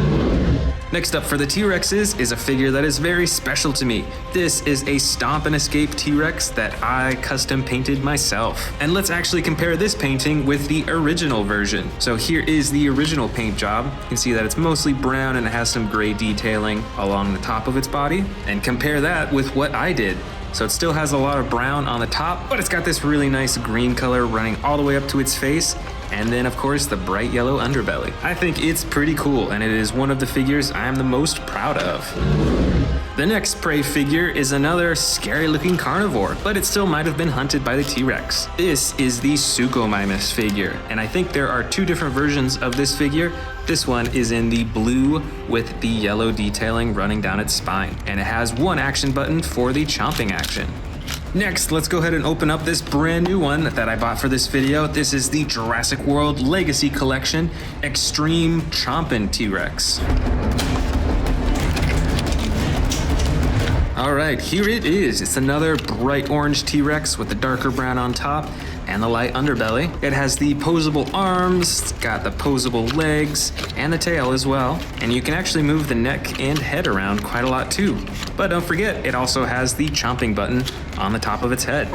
Next up for the T-Rexes is a figure that is very special to me. This is a Stomp and Escape T-Rex that I custom painted myself. And let's actually compare this painting with the original version. So here is the original paint job. You can see that it's mostly brown and it has some gray detailing along the top of its body. And compare that with what I did. So it still has a lot of brown on the top, but it's got this really nice green color running all the way up to its face. And then of course the bright yellow underbelly. I think it's pretty cool and it is one of the figures I am the most proud of. The next prey figure is another scary looking carnivore, but it still might have been hunted by the T-Rex. This is the Suchomimus figure, and I think there are two different versions of this figure. This one is in the blue with the yellow detailing running down its spine, and it has one action button for the chomping action. Next, let's go ahead and open up this brand new one that I bought for this video. This is the Jurassic World Legacy Collection Extreme Chompin' T-Rex. All right, here it is. It's another bright orange T-Rex with the darker brown on top and the light underbelly. It has the posable arms, it's got the posable legs, and the tail as well. And you can actually move the neck and head around quite a lot too. But don't forget, it also has the chomping button on the top of its head.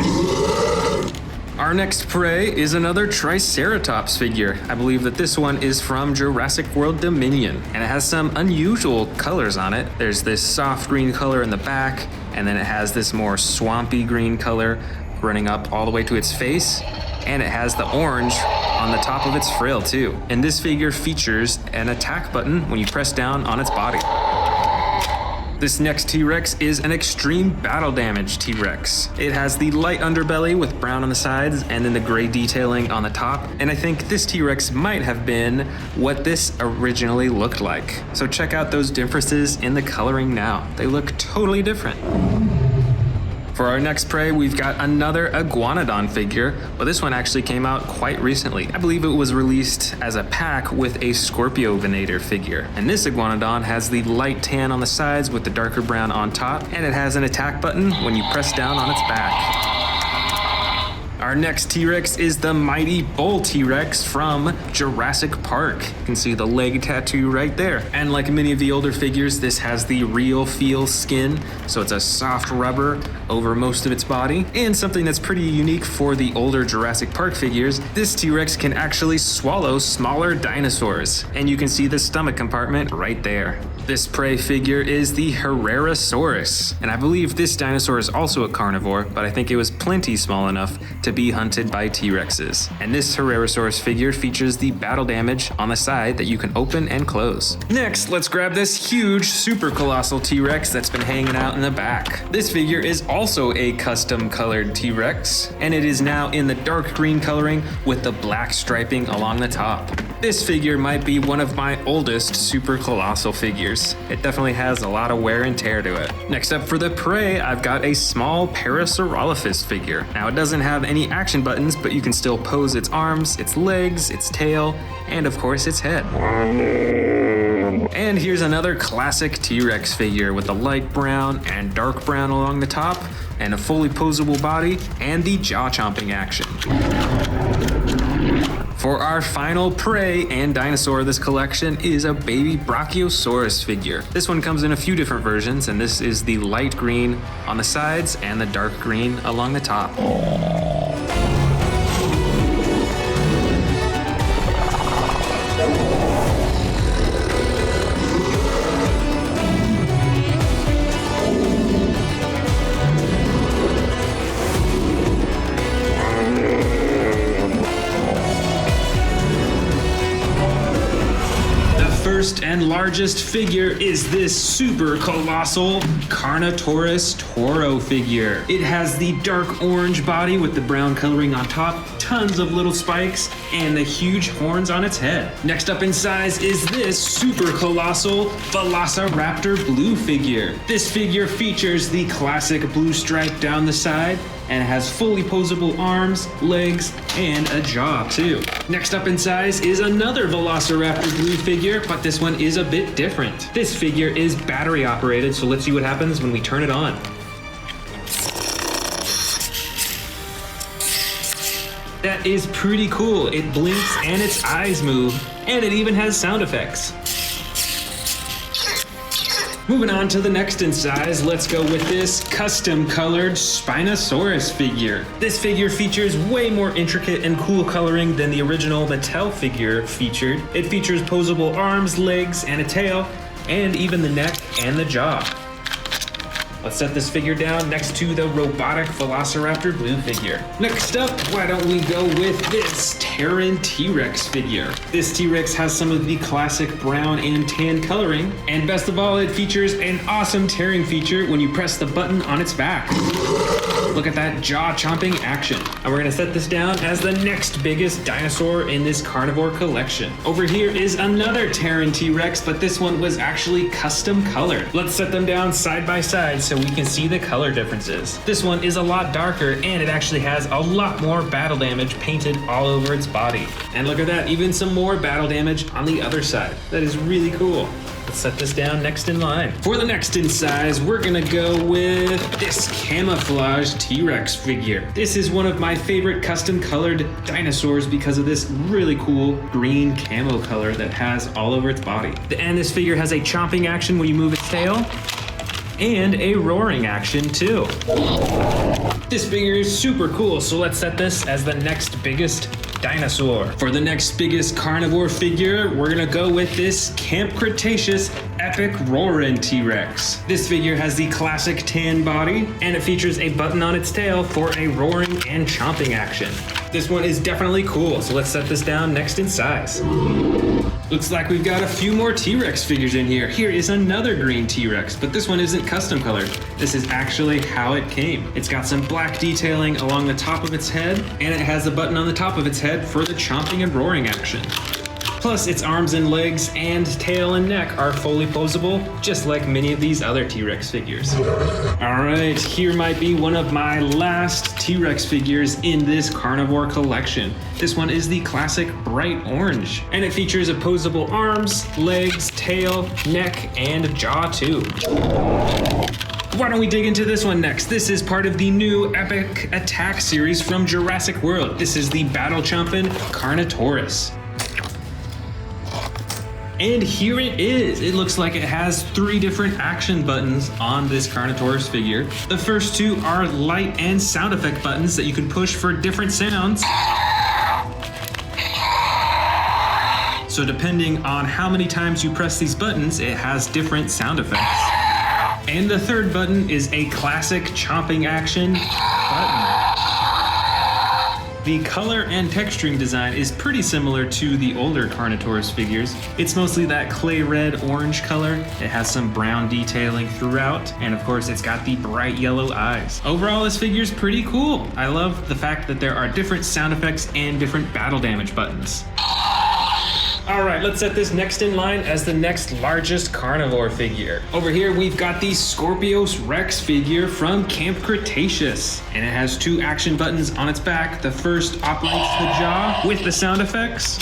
Our next prey is another Triceratops figure. I believe that this one is from Jurassic World Dominion, and it has some unusual colors on it. There's this soft green color in the back, and then it has this more swampy green color running up all the way to its face, and it has the orange on the top of its frill too. And this figure features an attack button when you press down on its body. This next T-Rex is an extreme battle damage T-Rex. It has the light underbelly with brown on the sides and then the gray detailing on the top. And I think this T-Rex might have been what this originally looked like. So check out those differences in the coloring now. They look totally different. For our next prey, we've got another Iguanodon figure, but this one actually came out quite recently. I believe it was released as a pack with a Scorpiovenator figure. And this Iguanodon has the light tan on the sides with the darker brown on top, and it has an attack button when you press down on its back. Our next T-Rex is the Mighty Bull T-Rex from Jurassic Park. You can see the leg tattoo right there. And like many of the older figures, this has the real feel skin, so it's a soft rubber over most of its body. And something that's pretty unique for the older Jurassic Park figures, this T-Rex can actually swallow smaller dinosaurs. And you can see the stomach compartment right there. This prey figure is the Herrerasaurus, and I believe this dinosaur is also a carnivore, but I think it was plenty small enough to be hunted by T-Rexes. And this Herrerasaurus figure features the battle damage on the side that you can open and close. Next, let's grab this huge super colossal T-Rex that's been hanging out in the back. This figure is also a custom colored T-Rex, and it is now in the dark green coloring with the black striping along the top. This figure might be one of my oldest super colossal figures. It definitely has a lot of wear and tear to it. Next up for the prey, I've got a small Parasaurolophus figure. Now it doesn't have any action buttons, but you can still pose its arms, its legs, its tail, and of course its head. And here's another classic T-Rex figure with the light brown and dark brown along the top, and a fully posable body, and the jaw chomping action. For our final prey and dinosaur of this collection is a baby Brachiosaurus figure. This one comes in a few different versions, and this is the light green on the sides and the dark green along the top. First and largest figure is this super colossal Carnotaurus Toro figure. It has the dark orange body with the brown coloring on top, tons of little spikes, and the huge horns on its head. Next up in size is this super colossal Velociraptor blue figure. This figure features the classic blue stripe down the side and it has fully posable arms, legs, and a jaw too. Next up in size is another Velociraptor blue figure, but this one is a bit different. This figure is battery operated, so let's see what happens when we turn it on. That is pretty cool. It blinks and its eyes move, and it even has sound effects. Moving on to the next in size, let's go with this custom colored Spinosaurus figure. This figure features way more intricate and cool coloring than the original Mattel figure featured. It features posable arms, legs, and a tail, and even the neck and the jaw. Let's set this figure down next to the robotic Velociraptor blue figure. Next up, why don't we go with this Terran T-Rex figure. This T-Rex has some of the classic brown and tan coloring, and best of all, it features an awesome tearing feature when you press the button on its back. Look at that jaw-chomping action. And we're gonna set this down as the next biggest dinosaur in this carnivore collection. Over here is another Terran T-Rex, but this one was actually custom colored. Let's set them down side by side so we can see the color differences. This one is a lot darker, and it actually has a lot more battle damage painted all over its body. And look at that, even some more battle damage on the other side. That is really cool. Let's set this down next in line. For the next in size, we're gonna go with this camouflage T-Rex figure. This is one of my favorite custom colored dinosaurs because of this really cool green camo color that has all over its body. And this figure has a chomping action when you move its tail, and a roaring action too. This figure is super cool, so let's set this as the next biggest dinosaur. For the next biggest carnivore figure, we're gonna go with this Camp Cretaceous Epic Roarin' T-Rex. This figure has the classic tan body, and it features a button on its tail for a roaring and chomping action. This one is definitely cool, so let's set this down next in size. Looks like we've got a few more T-Rex figures in here. Here is another green T-Rex, but this one isn't custom colored. This is actually how it came. It's got some black detailing along the top of its head, and it has a button on the top of its head for the chomping and roaring action. Plus, its arms and legs and tail and neck are fully posable, just like many of these other T-Rex figures. All right, here might be one of my last T-Rex figures in this carnivore collection. This one is the classic bright orange, and it features opposable arms, legs, tail, neck, and jaw too. Why don't we dig into this one next? This is part of the new Epic Attack series from Jurassic World. This is the battle-chomping Carnivores. And here it is. It looks like it has 3 different action buttons on this Carnivores figure. The first 2 are light and sound effect buttons that you can push for different sounds. So depending on how many times you press these buttons, it has different sound effects. And the third button is a classic chomping action button. The color and texturing design is pretty similar to the older Carnivores figures. It's mostly that clay red orange color. It has some brown detailing throughout, and of course it's got the bright yellow eyes. Overall, this figure is pretty cool. I love the fact that there are different sound effects and different battle damage buttons. All right, let's set this next in line as the next largest carnivore figure. Over here, we've got the Scorpius Rex figure from Camp Cretaceous. And it has 2 action buttons on its back. The first operates the jaw with the sound effects.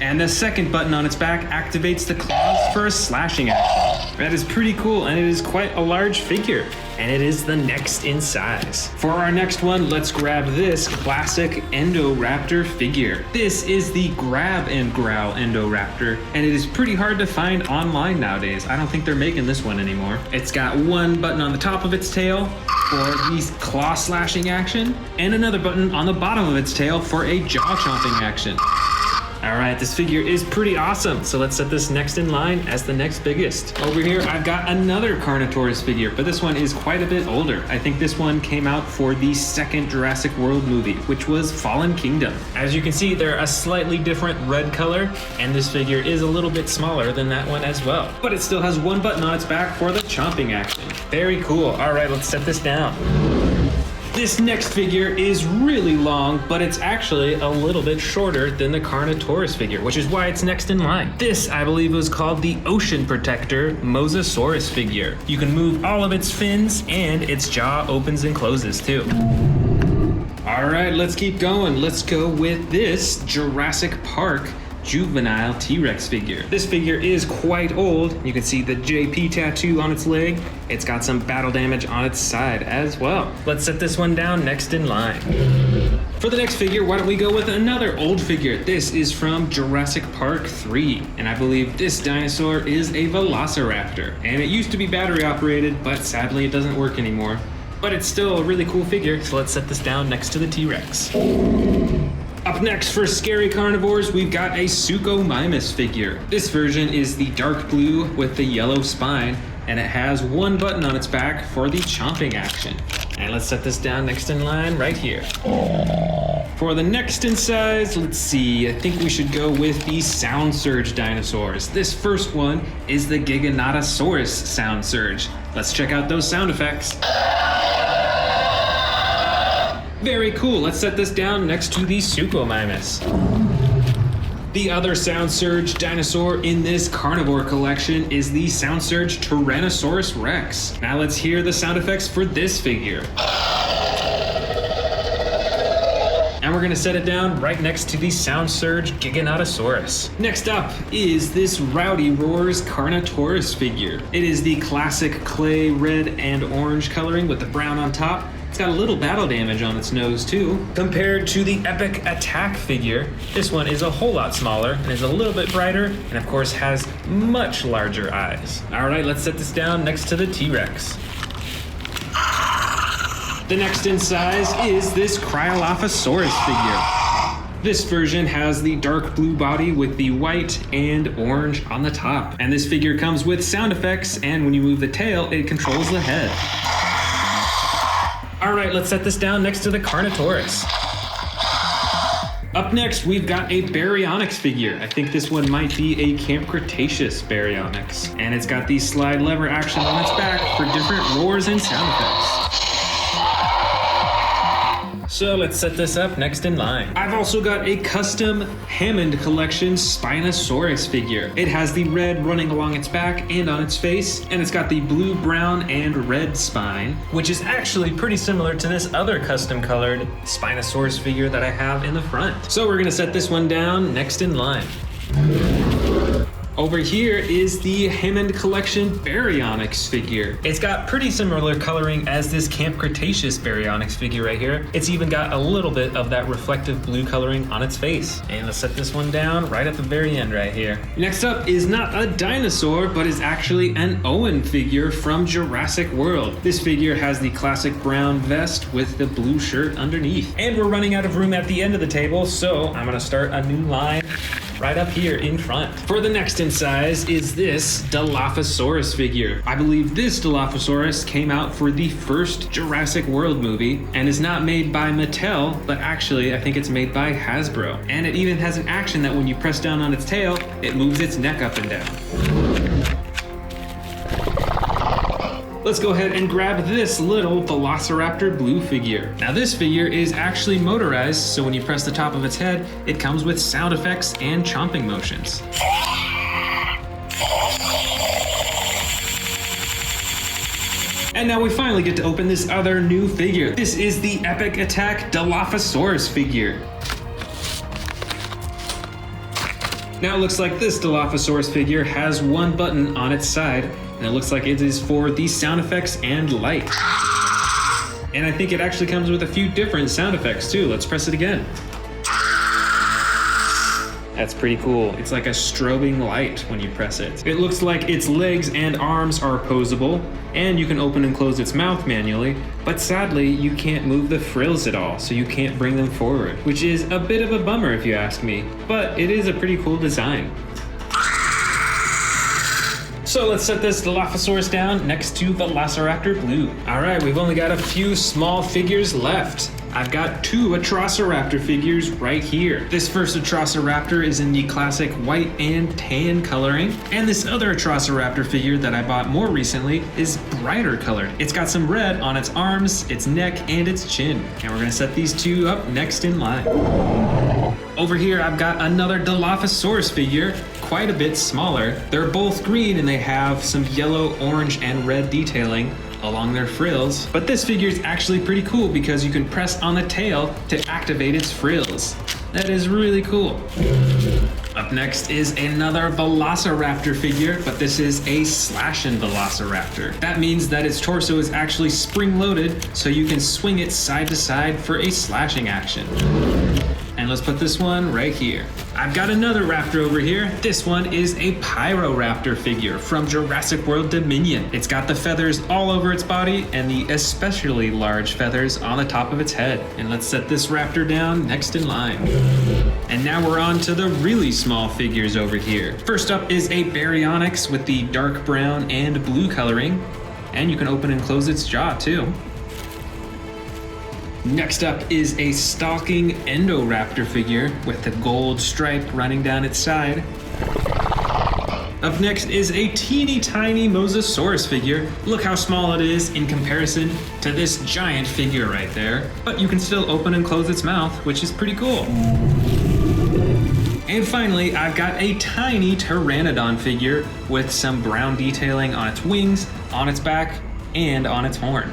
And the second button on its back activates the claws for a slashing action. That is pretty cool, and it is quite a large figure. And it is the next in size. For our next one, let's grab this classic Indoraptor figure. This is the grab and growl Indoraptor, and it is pretty hard to find online nowadays. I don't think they're making this one anymore. It's got 1 button on the top of its tail for the claw slashing action, and another button on the bottom of its tail for a jaw chomping action. All right, this figure is pretty awesome, so let's set this next in line as the next biggest. Over here, I've got another Carnivores figure, but this one is quite a bit older. I think this one came out for the second Jurassic World movie, which was Fallen Kingdom. As you can see, they're a slightly different red color, and this figure is a little bit smaller than that one as well. But it still has 1 button on its back for the chomping action. Very cool. All right, let's set this down. This next figure is really long, but it's actually a little bit shorter than the Carnivores figure, which is why it's next in line. This, I believe, was called the Ocean Protector Mosasaurus figure. You can move all of its fins, and its jaw opens and closes too. All right, let's keep going. Let's go with this Jurassic Park juvenile T-Rex figure. This figure is quite old. You can see the JP tattoo on its leg. It's got some battle damage on its side as well. Let's set this one down next in line. For the next figure, why don't we go with another old figure? This is from Jurassic Park 3, and I believe this dinosaur is a Velociraptor. And it used to be battery operated, but sadly it doesn't work anymore. But it's still a really cool figure, so let's set this down next to the T-Rex. Up next for scary carnivores, we've got a Suchomimus figure. This version is the dark blue with the yellow spine, and it has one button on its back for the chomping action. And let's set this down next in line right here. For the next in size, let's see, I think we should go with the Sound Surge dinosaurs. This first one is the Giganotosaurus Sound Surge. Let's check out those sound effects. Very cool. Let's set this down next to the Suchomimus. The other Sound Surge dinosaur in this carnivore collection is the Sound Surge Tyrannosaurus Rex. Now let's hear the sound effects for this figure. And we're gonna set it down right next to the Sound Surge Giganotosaurus. Next up is this Rowdy Roars Carnotaurus figure. It is the classic clay red and orange coloring with the brown on top. It's got a little battle damage on its nose too. Compared to the Epic Attack figure, this one is a whole lot smaller and is a little bit brighter, and of course has much larger eyes. All right, let's set this down next to the T-Rex. The next in size is this Cryolophosaurus figure. This version has the dark blue body with the white and orange on the top. And this figure comes with sound effects, and when you move the tail, it controls the head. All right, let's set this down next to the Carnotaurus. Up next, we've got a Baryonyx figure. I think this one might be a Camp Cretaceous Baryonyx. And it's got the slide lever action on its back for different roars and sound effects. So let's set this up next in line. I've also got a custom Hammond Collection Spinosaurus figure. It has the red running along its back and on its face, and it's got the blue, brown, and red spine, which is actually pretty similar to this other custom colored Spinosaurus figure that I have in the front. So we're gonna set this one down next in line. Over here is the Hammond Collection Baryonyx figure. It's got pretty similar coloring as this Camp Cretaceous Baryonyx figure right here. It's even got a little bit of that reflective blue coloring on its face. And let's set this one down right at the very end right here. Next up is not a dinosaur, but is actually an Owen figure from Jurassic World. This figure has the classic brown vest with the blue shirt underneath. And we're running out of room at the end of the table, so I'm gonna start a new line right up here in front. For the next in size is this Dilophosaurus figure. I believe this Dilophosaurus came out for the first Jurassic World movie and is not made by Mattel, but actually I think it's made by Hasbro. And it even has an action that when you press down on its tail, it moves its neck up and down. Let's go ahead and grab this little Velociraptor blue figure. Now this figure is actually motorized, so when you press the top of its head, it comes with sound effects and chomping motions. And now we finally get to open this other new figure. This is the Epic Attack Dilophosaurus figure. Now it looks like this Dilophosaurus figure has one button on its side, and it looks like it is for the sound effects and light. And I think it actually comes with a few different sound effects too. Let's press it again. That's pretty cool. It's like a strobing light when you press it. It looks like its legs and arms are posable, and you can open and close its mouth manually, but sadly you can't move the frills at all, so you can't bring them forward, which is a bit of a bummer if you ask me, but it is a pretty cool design. So let's set this Dilophosaurus down next to Velociraptor Blue. All right, we've only got a few small figures left. I've got two Atrociraptor figures right here. This first Atrociraptor is in the classic white and tan coloring, and this other Atrociraptor figure that I bought more recently is brighter colored. It's got some red on its arms, its neck, and its chin. And we're gonna set these two up next in line. Over here, I've got another Dilophosaurus figure, quite a bit smaller. They're both green and they have some yellow, orange, and red detailing along their frills. But this figure is actually pretty cool because you can press on the tail to activate its frills. That is really cool. Up next is another Velociraptor figure, but this is a slashing Velociraptor. That means that its torso is actually spring-loaded, so you can swing it side to side for a slashing action. And let's put this one right here. I've got another raptor over here. This one is a Pyroraptor figure from Jurassic World Dominion. It's got the feathers all over its body and the especially large feathers on the top of its head. And let's set this raptor down next in line. And now we're on to the really small figures over here. First up is a Baryonyx with the dark brown and blue coloring. And you can open and close its jaw too. Next up is a stalking Endoraptor figure with the gold stripe running down its side. Up next is a teeny tiny Mosasaurus figure. Look how small it is in comparison to this giant figure right there. But you can still open and close its mouth, which is pretty cool. And finally, I've got a tiny Pteranodon figure with some brown detailing on its wings, on its back, and on its horn.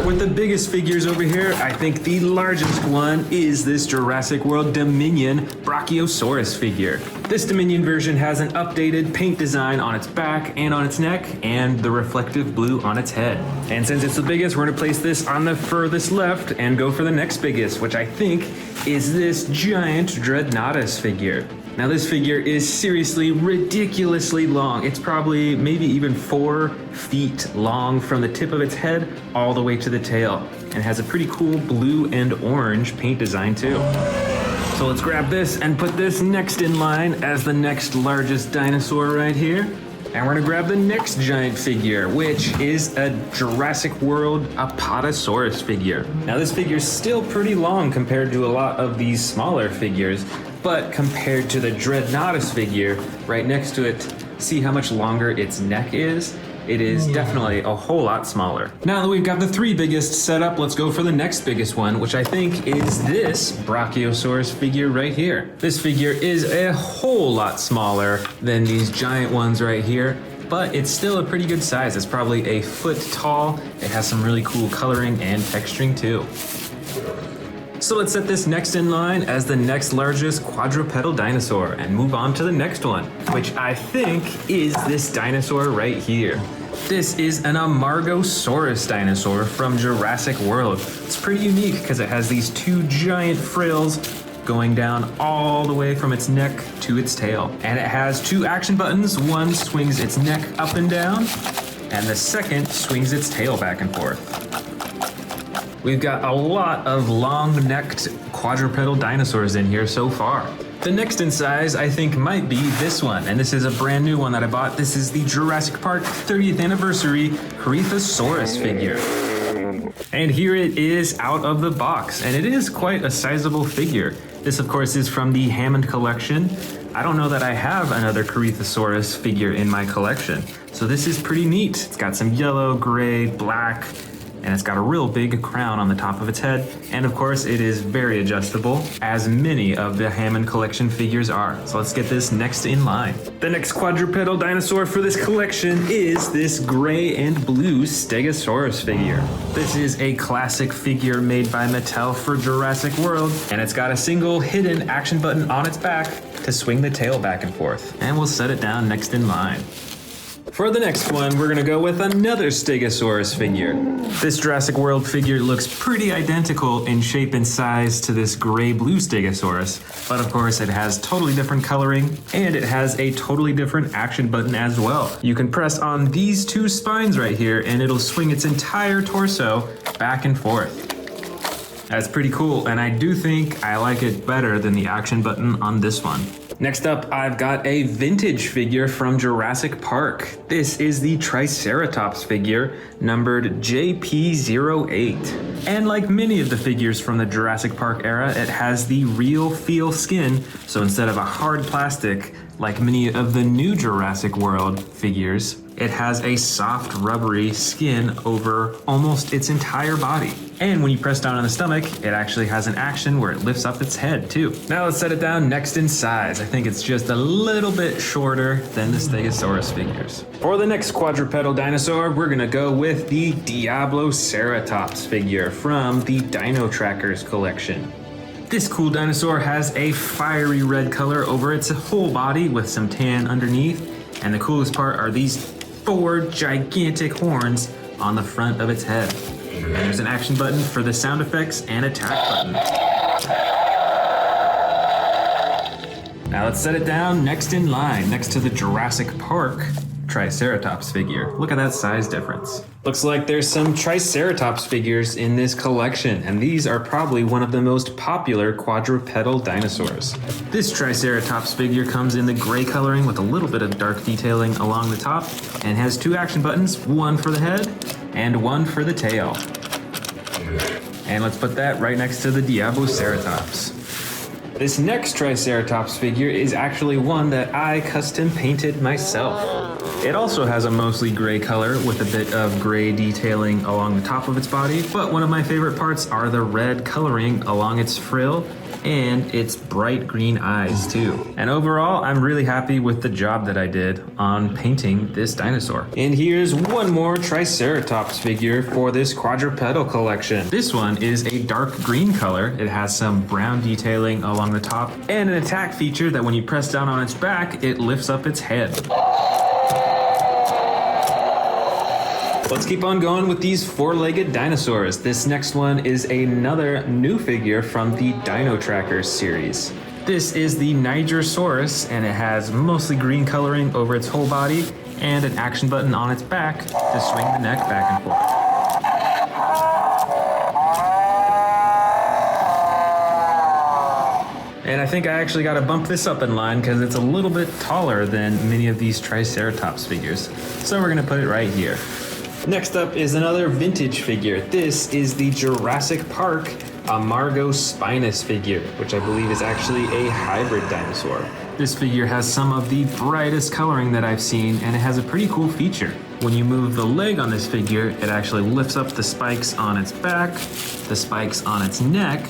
With the biggest figures over here, I think the largest one is this Jurassic World Dominion Brachiosaurus figure. This Dominion version has an updated paint design on its back and on its neck, and the reflective blue on its head. And since it's the biggest, we're gonna place this on the furthest left and go for the next biggest, which I think is this giant Dreadnoughtus figure. Now this figure is seriously ridiculously long. It's probably maybe even 4 feet long from the tip of its head all the way to the tail, and has a pretty cool blue and orange paint design too. So let's grab this and put this next in line as the next largest dinosaur right here. And we're gonna grab the next giant figure, which is a Jurassic World Apatosaurus figure. Now this figure is still pretty long compared to a lot of these smaller figures, but compared to the Dreadnoughtus figure right next to it, see how much longer its neck is? It is definitely a whole lot smaller. Now that we've got the 3 biggest set up, let's go for the next biggest one, which I think is this Brachiosaurus figure right here. This figure is a whole lot smaller than these giant ones right here, but it's still a pretty good size. It's probably a foot tall. It has some really cool coloring and texturing too. So let's set this next in line as the next largest quadrupedal dinosaur and move on to the next one, which I think is this dinosaur right here. This is an Amargosaurus dinosaur from Jurassic World. It's pretty unique because it has these 2 giant frills going down all the way from its neck to its tail. And it has 2 action buttons. One swings its neck up and down, and the second swings its tail back and forth. We've got a lot of long-necked quadrupedal dinosaurs in here so far. The next in size, I think, might be this one, and this is a brand new one that I bought. This is the Jurassic Park 30th anniversary Cretaceous figure. And here it is out of the box, and it is quite a sizable figure. This, of course, is from the Hammond collection. I don't know that I have another Cretaceous figure in my collection, so this is pretty neat. It's got some yellow, gray, black, and it's got a real big crown on the top of its head. And of course, it is very adjustable, as many of the Hammond collection figures are. So let's get this next in line. The next quadrupedal dinosaur for this collection is this gray and blue Stegosaurus figure. This is a classic figure made by Mattel for Jurassic World, and it's got a single hidden action button on its back to swing the tail back and forth. And we'll set it down next in line. For the next one, we're gonna go with another Stegosaurus figure. This Jurassic World figure looks pretty identical in shape and size to this gray-blue Stegosaurus, but of course it has totally different coloring, and it has a totally different action button as well. You can press on these two spines right here, and it'll swing its entire torso back and forth. That's pretty cool, and I do think I like it better than the action button on this one. Next up, I've got a vintage figure from Jurassic Park. This is the Triceratops figure, numbered JP08. And like many of the figures from the Jurassic Park era, it has the real feel skin, so instead of a hard plastic, like many of the new Jurassic World figures, it has a soft, rubbery skin over almost its entire body. And when you press down on the stomach, it actually has an action where it lifts up its head too. Now let's set it down next in size. I think it's just a little bit shorter than the Stegosaurus figures. For the next quadrupedal dinosaur, we're gonna go with the Diabloceratops figure from the Dino Trackers collection. This cool dinosaur has a fiery red color over its whole body with some tan underneath. And the coolest part are these 4 gigantic horns on the front of its head. And there's an action button for the sound effects and attack button. Now let's set it down next in line, next to the Jurassic Park Triceratops figure. Look at that size difference. Looks like there's some Triceratops figures in this collection, and these are probably one of the most popular quadrupedal dinosaurs. This Triceratops figure comes in the gray coloring with a little bit of dark detailing along the top, and has 2 action buttons, one for the head and one for the tail. And let's put that right next to the Diabloceratops. This next Triceratops figure is actually one that I custom painted myself. It also has a mostly gray color with a bit of gray detailing along the top of its body, but one of my favorite parts are the red coloring along its frill and its bright green eyes too. And overall, I'm really happy with the job that I did on painting this dinosaur. And here's one more Triceratops figure for this quadrupedal collection. This one is a dark green color. It has some brown detailing along the top and an attack feature that when you press down on its back, it lifts up its head. Let's keep on going with these 4-legged dinosaurs. This next one is another new figure from the Dino Trackers series. This is the Nigersaurus, and it has mostly green coloring over its whole body and an action button on its back to swing the neck back and forth. And I think I actually got to bump this up in line because it's a little bit taller than many of these Triceratops figures. So we're gonna put it right here. Next up is another vintage figure. This is the Jurassic Park Amargospinus figure, which I believe is actually a hybrid dinosaur. This figure has some of the brightest coloring that I've seen, and it has a pretty cool feature. When you move the leg on this figure, it actually lifts up the spikes on its back, the spikes on its neck,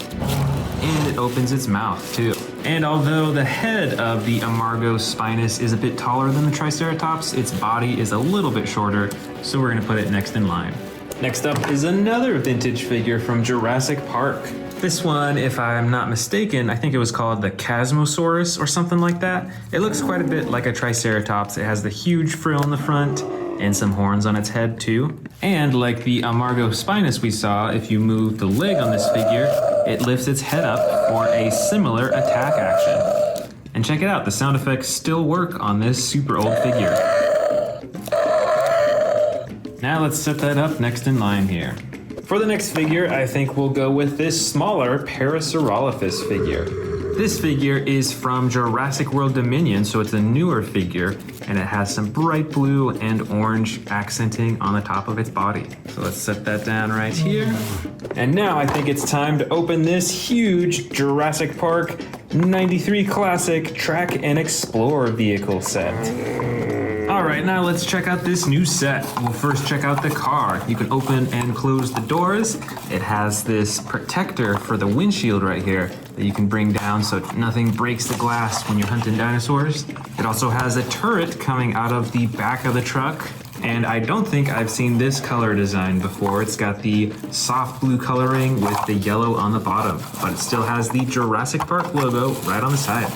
and it opens its mouth too. And although the head of the Amargospinus is a bit taller than the Triceratops, its body is a little bit shorter, so we're gonna put it next in line. Next up is another vintage figure from Jurassic Park. This one, if I'm not mistaken, I think it was called the Chasmosaurus or something like that. It looks quite a bit like a Triceratops. It has the huge frill in the front and some horns on its head too. And like the Amargospinus we saw, if you move the leg on this figure, it lifts its head up for a similar attack action. And check it out, the sound effects still work on this super old figure. Now let's set that up next in line here. For the next figure, I think we'll go with this smaller Parasaurolophus figure. This figure is from Jurassic World Dominion, so it's a newer figure, and it has some bright blue and orange accenting on the top of its body. So let's set that down right here. And now I think it's time to open this huge Jurassic Park 93 Classic Track and Explore vehicle set. All right, now let's check out this new set. We'll first check out the car. You can open and close the doors. It has this protector for the windshield right here that you can bring down so nothing breaks the glass when you're hunting dinosaurs. It also has a turret coming out of the back of the truck. And I don't think I've seen this color design before. It's got the soft blue coloring with the yellow on the bottom, but it still has the Jurassic Park logo right on the side.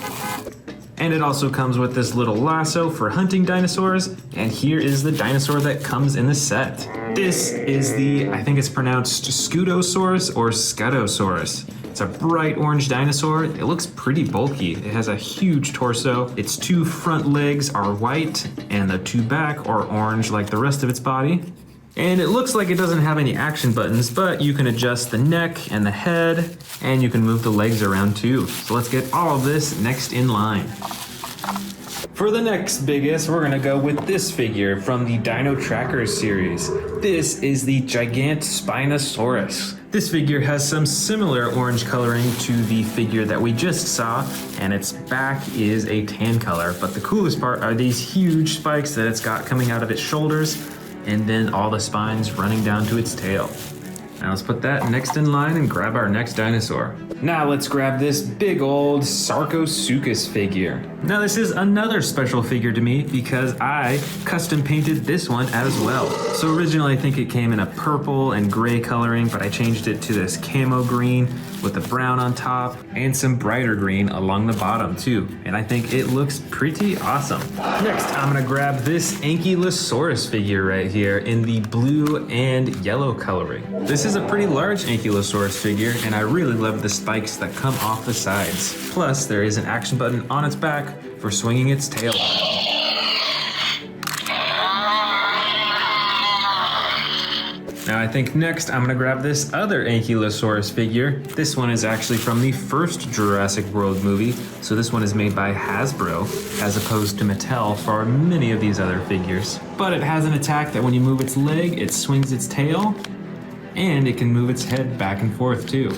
And it also comes with this little lasso for hunting dinosaurs. And here is the dinosaur that comes in the set. This is the, I think it's pronounced Scutosaurus or Scutosaurus. It's a bright orange dinosaur. It looks pretty bulky. It has a huge torso. Its 2 front legs are white and the 2 back are orange like the rest of its body. And it looks like it doesn't have any action buttons, but you can adjust the neck and the head, and you can move the legs around too. So let's get all of this next in line. For the next biggest, we're gonna go with this figure from the Dino Trackers series. This is the Gigant Spinosaurus. This figure has some similar orange coloring to the figure that we just saw, and its back is a tan color. But the coolest part are these huge spikes that it's got coming out of its shoulders, and then all the spines running down to its tail. Now let's put that next in line and grab our next dinosaur. Now let's grab this big old Sarcosuchus figure. Now this is another special figure to me because I custom painted this one as well. So originally I think it came in a purple and gray coloring, but I changed it to this camo green with the brown on top and some brighter green along the bottom too. And I think it looks pretty awesome. Next, I'm gonna grab this Ankylosaurus figure right here in the blue and yellow coloring. This is a pretty large Ankylosaurus figure, and I really love the spikes that come off the sides. Plus, there is an action button on its back for swinging its tail. Now I think next I'm gonna grab this other Ankylosaurus figure. This one is actually from the first Jurassic World movie, so this one is made by Hasbro, as opposed to Mattel for many of these other figures. But it has an attack that when you move its leg, it swings its tail, and it can move its head back and forth too.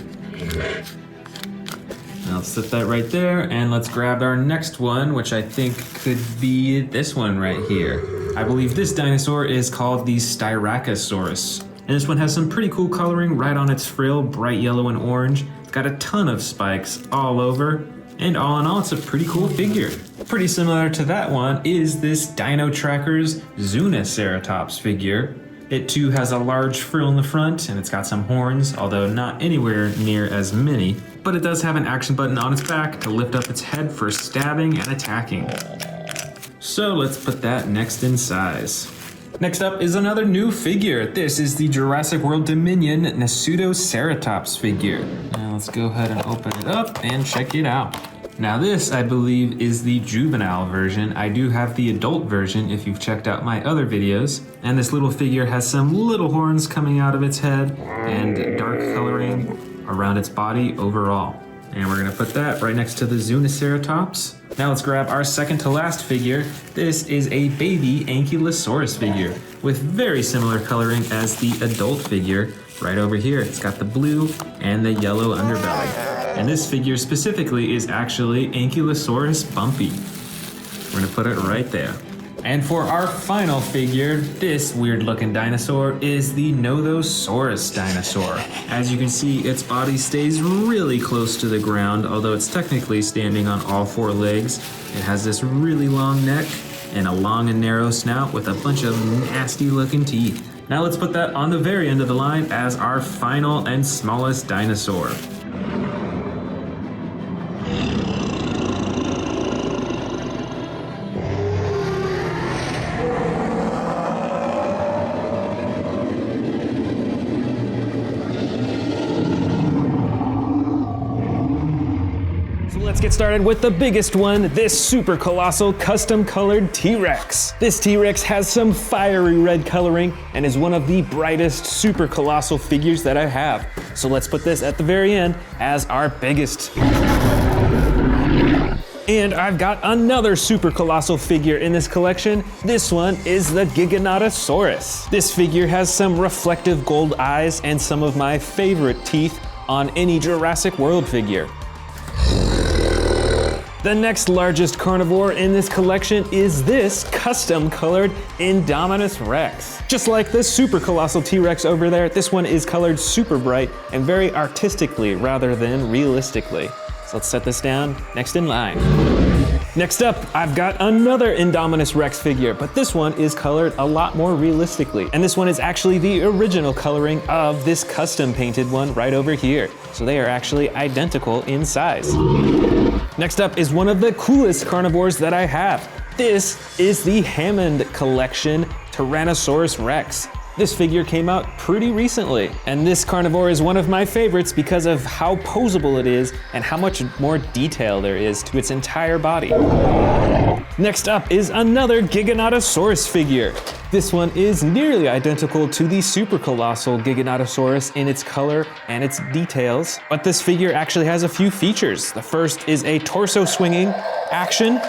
Now let's set that right there, and let's grab our next one, which I think could be this one right here. I believe this dinosaur is called the Styracosaurus. And this one has some pretty cool coloring right on its frill, bright yellow and orange. It's got a ton of spikes all over. And all in all, it's a pretty cool figure. Pretty similar to that one is this Dino Trackers Zuniceratops figure. It too has a large frill in the front, and it's got some horns, although not anywhere near as many. But it does have an action button on its back to lift up its head for stabbing and attacking. So let's put that next in size. Next up is another new figure. This is the Jurassic World Dominion Nasutoceratops figure. Now let's go ahead and open it up and check it out. Now this, I believe, is the juvenile version. I do have the adult version if you've checked out my other videos. And this little figure has some little horns coming out of its head and dark coloring around its body overall. And we're gonna put that right next to the Zuniceratops. Now let's grab our second to last figure. This is a baby Ankylosaurus figure with very similar coloring as the adult figure right over here. It's got the blue and the yellow underbelly. And this figure specifically is actually Ankylosaurus Bumpy. We're gonna put it right there. And for our final figure, this weird looking dinosaur is the Nothosaurus dinosaur. As you can see, its body stays really close to the ground, although it's technically standing on all 4 legs. It has this really long neck and a long and narrow snout with a bunch of nasty looking teeth. Now let's put that on the very end of the line as our final and smallest dinosaur. Let's get started with the biggest one, this super colossal custom colored T-Rex. This T-Rex has some fiery red coloring and is one of the brightest super colossal figures that I have. So let's put this at the very end as our biggest. And I've got another super colossal figure in this collection. This one is the Giganotosaurus. This figure has some reflective gold eyes and some of my favorite teeth on any Jurassic World figure. The next largest carnivore in this collection is this custom colored Indominus Rex. Just like the super colossal T-Rex over there, this one is colored super bright and very artistically rather than realistically. So let's set this down next in line. Next up, I've got another Indominus Rex figure, but this one is colored a lot more realistically. And this one is actually the original coloring of this custom painted one right over here. So they are actually identical in size. Next up is one of the coolest carnivores that I have. This is the Hammond Collection Tyrannosaurus Rex. This figure came out pretty recently, and this carnivore is one of my favorites because of how posable it is and how much more detail there is to its entire body. Next up is another Giganotosaurus figure. This one is nearly identical to the super colossal Giganotosaurus in its color and its details, but this figure actually has a few features. The first is a torso swinging action,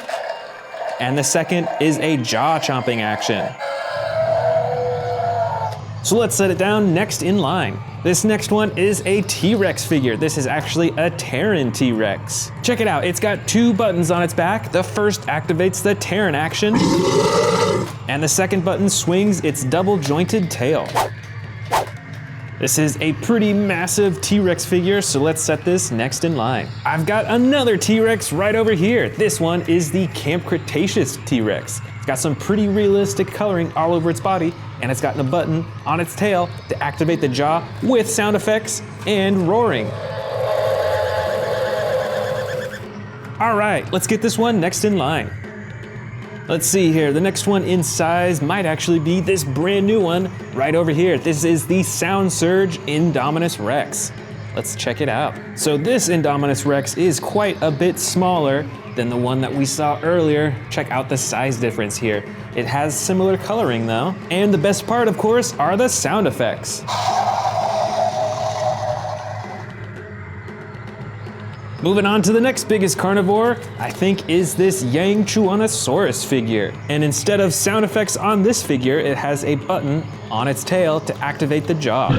and the second is a jaw chomping action. So let's set it down next in line. This next one is a T-Rex figure. This is actually a Terran T-Rex. Check it out, it's got 2 buttons on its back. The first activates the Terran action, and the second button swings its double jointed tail. This is a pretty massive T-Rex figure, so let's set this next in line. I've got another T-Rex right over here. This one is the Camp Cretaceous T-Rex. It's got some pretty realistic coloring all over its body, and it's got a button on its tail to activate the jaw with sound effects and roaring. All right, let's get this one next in line. Let's see here, the next one in size might actually be this brand new one right over here. This is the Sound Surge Indominus Rex. Let's check it out. So this Indominus Rex is quite a bit smaller than the one that we saw earlier. Check out the size difference here. It has similar coloring though. And the best part, of course, are the sound effects. Moving on to the next biggest carnivore, I think is this Yangchuanosaurus figure. And instead of sound effects on this figure, it has a button on its tail to activate the jaw.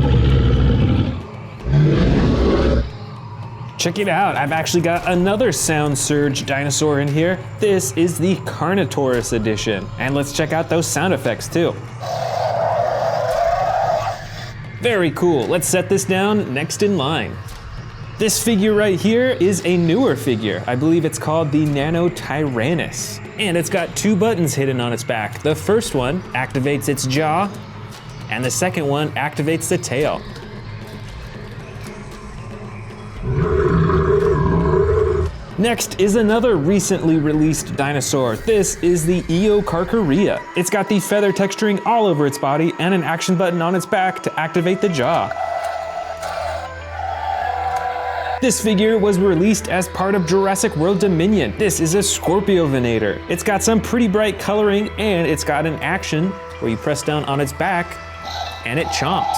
Check it out, I've actually got another Sound Surge dinosaur in here. This is the Carnivores edition. And let's check out those sound effects too. Very cool, let's set this down next in line. This figure right here is a newer figure. I believe it's called the Nanotyrannus. And it's got 2 buttons hidden on its back. The first one activates its jaw, and the second one activates the tail. Next is another recently released dinosaur. This is the Eocarcharia. It's got the feather texturing all over its body and an action button on its back to activate the jaw. This figure was released as part of Jurassic World Dominion. This is a Scorpiovenator. It's got some pretty bright coloring and it's got an action where you press down on its back and it chomps.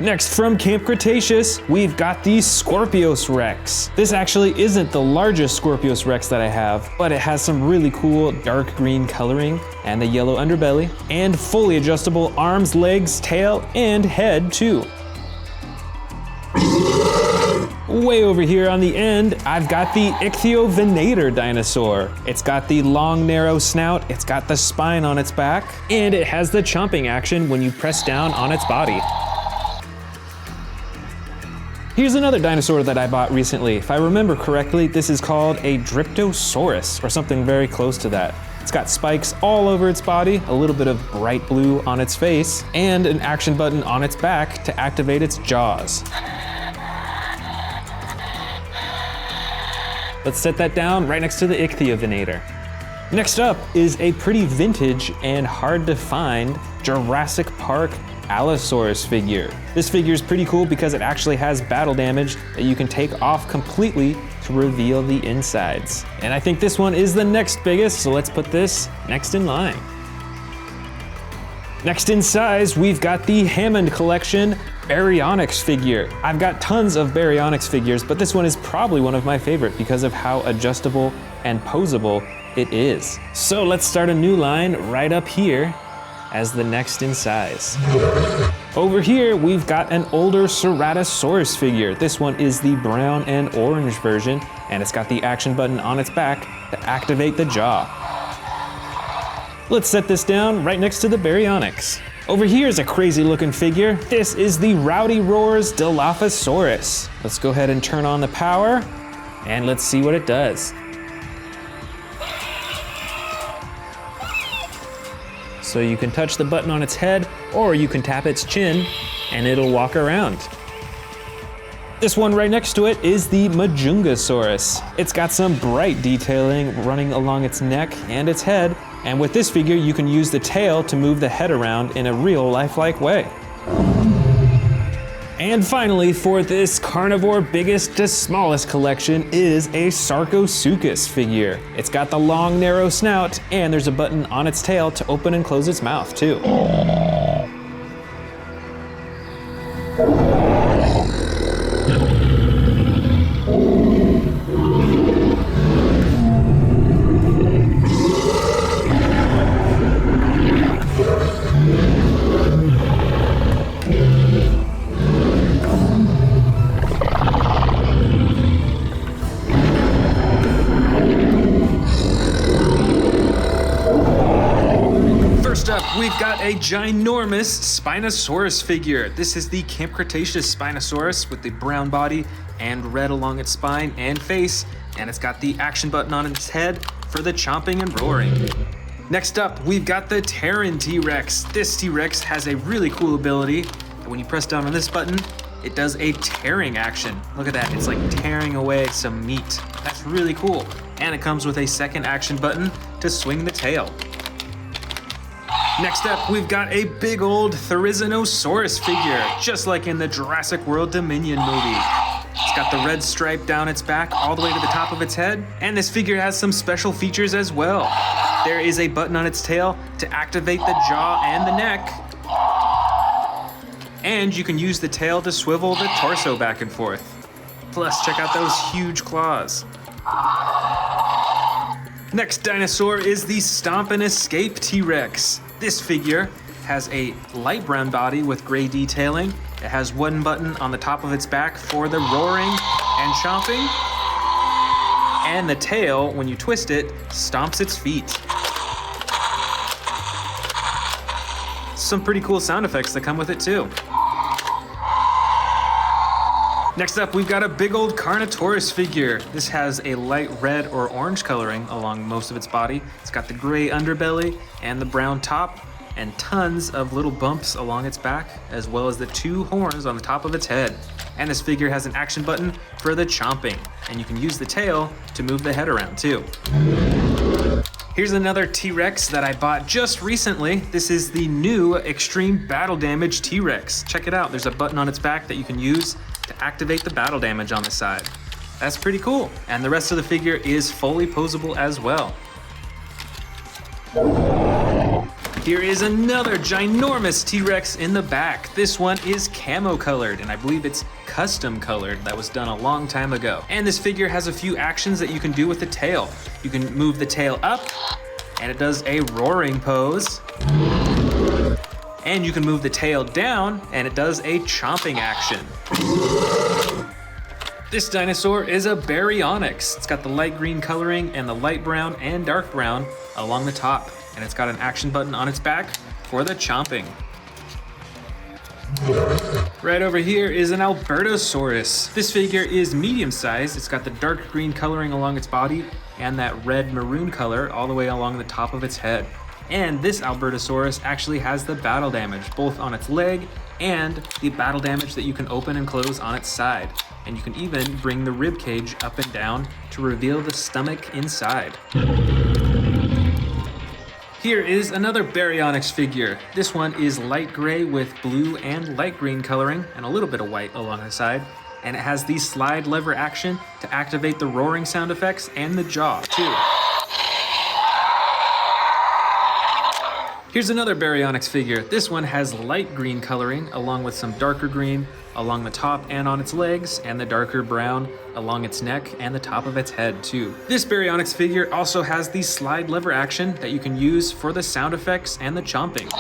Next, from Camp Cretaceous, we've got the Scorpius Rex. This actually isn't the largest Scorpius Rex that I have, but it has some really cool dark green coloring and the yellow underbelly, and fully adjustable arms, legs, tail, and head too. Way over here on the end, I've got the Ichthyovenator dinosaur. It's got the long, narrow snout, it's got the spine on its back, and it has the chomping action when you press down on its body. Here's another dinosaur that I bought recently. If I remember correctly, this is called a Dryptosaurus, or something very close to that. It's got spikes all over its body, a little bit of bright blue on its face, and an action button on its back to activate its jaws. Let's set that down right next to the Ichthyovenator. Next up is a pretty vintage and hard to find Jurassic Park Allosaurus figure. This figure is pretty cool because it actually has battle damage that you can take off completely to reveal the insides. And I think this one is the next biggest, so let's put this next in line. Next in size, we've got the Hammond Collection Baryonyx figure. I've got tons of Baryonyx figures, but this one is probably one of my favorite because of how adjustable and posable it is. So let's start a new line right up here as the next in size. Over here, we've got an older Ceratosaurus figure. This one is the brown and orange version, and it's got the action button on its back to activate the jaw. Let's set this down right next to the Baryonyx. Over here is a crazy looking figure. This is the Rowdy Roars Dilophosaurus. Let's go ahead and turn on the power, and let's see what it does. So you can touch the button on its head, or you can tap its chin, and it'll walk around. This one right next to it is the Majungasaurus. It's got some bright detailing running along its neck and its head, and with this figure you can use the tail to move the head around in a real lifelike way. And finally, for this carnivore biggest to smallest collection is a Sarcosuchus figure. It's got the long narrow snout, and there's a button on its tail to open and close its mouth too. We've got a ginormous Spinosaurus figure. This is the Camp Cretaceous Spinosaurus with the brown body and red along its spine and face, and it's got the action button on its head for the chomping and roaring. Next up, we've got the Terran T-Rex. This T-Rex has a really cool ability. When you press down on this button, it does a tearing action. Look at that, it's like tearing away some meat. That's really cool. And it comes with a second action button to swing the tail. Next up, we've got a big old Therizinosaurus figure, just like in the Jurassic World Dominion movie. It's got the red stripe down its back all the way to the top of its head, and this figure has some special features as well. There is a button on its tail to activate the jaw and the neck, and you can use the tail to swivel the torso back and forth. Plus, check out those huge claws. Next dinosaur is the Stomp and Escape T-Rex. This figure has a light brown body with gray detailing. It has one button on the top of its back for the roaring and chomping. And the tail, when you twist it, stomps its feet. Some pretty cool sound effects that come with it too. Next up, we've got a big old Carnivores figure. This has a light red or orange coloring along most of its body. It's got the gray underbelly and the brown top, and tons of little bumps along its back, as well as the two horns on the top of its head. And this figure has an action button for the chomping, and you can use the tail to move the head around too. Here's another T-Rex that I bought just recently. This is the new Extreme Battle Damage T-Rex. Check it out, there's a button on its back that you can use to activate the battle damage on the side. That's pretty cool. And the rest of the figure is fully posable as well. Here is another ginormous T-Rex in the back. This one is camo colored, and I believe it's custom colored. That was done a long time ago. And this figure has a few actions that you can do with the tail. You can move the tail up, and it does a roaring pose. And you can move the tail down, and it does a chomping action. This dinosaur is a Baryonyx. It's got the light green coloring and the light brown and dark brown along the top. And it's got an action button on its back for the chomping. Right over here is an Albertosaurus. This figure is medium sized. It's got the dark green coloring along its body and that red maroon color all the way along the top of its head. And this Albertosaurus actually has the battle damage, both on its leg and the battle damage that you can open and close on its side. And you can even bring the rib cage up and down to reveal the stomach inside. Here is another Baryonyx figure. This one is light gray with blue and light green coloring and a little bit of white along the side. And it has the slide lever action to activate the roaring sound effects and the jaw too. Here's another Baryonyx figure. This one has light green coloring along with some darker green along the top and on its legs, and the darker brown along its neck and the top of its head too. This Baryonyx figure also has the slide lever action that you can use for the sound effects and the chomping.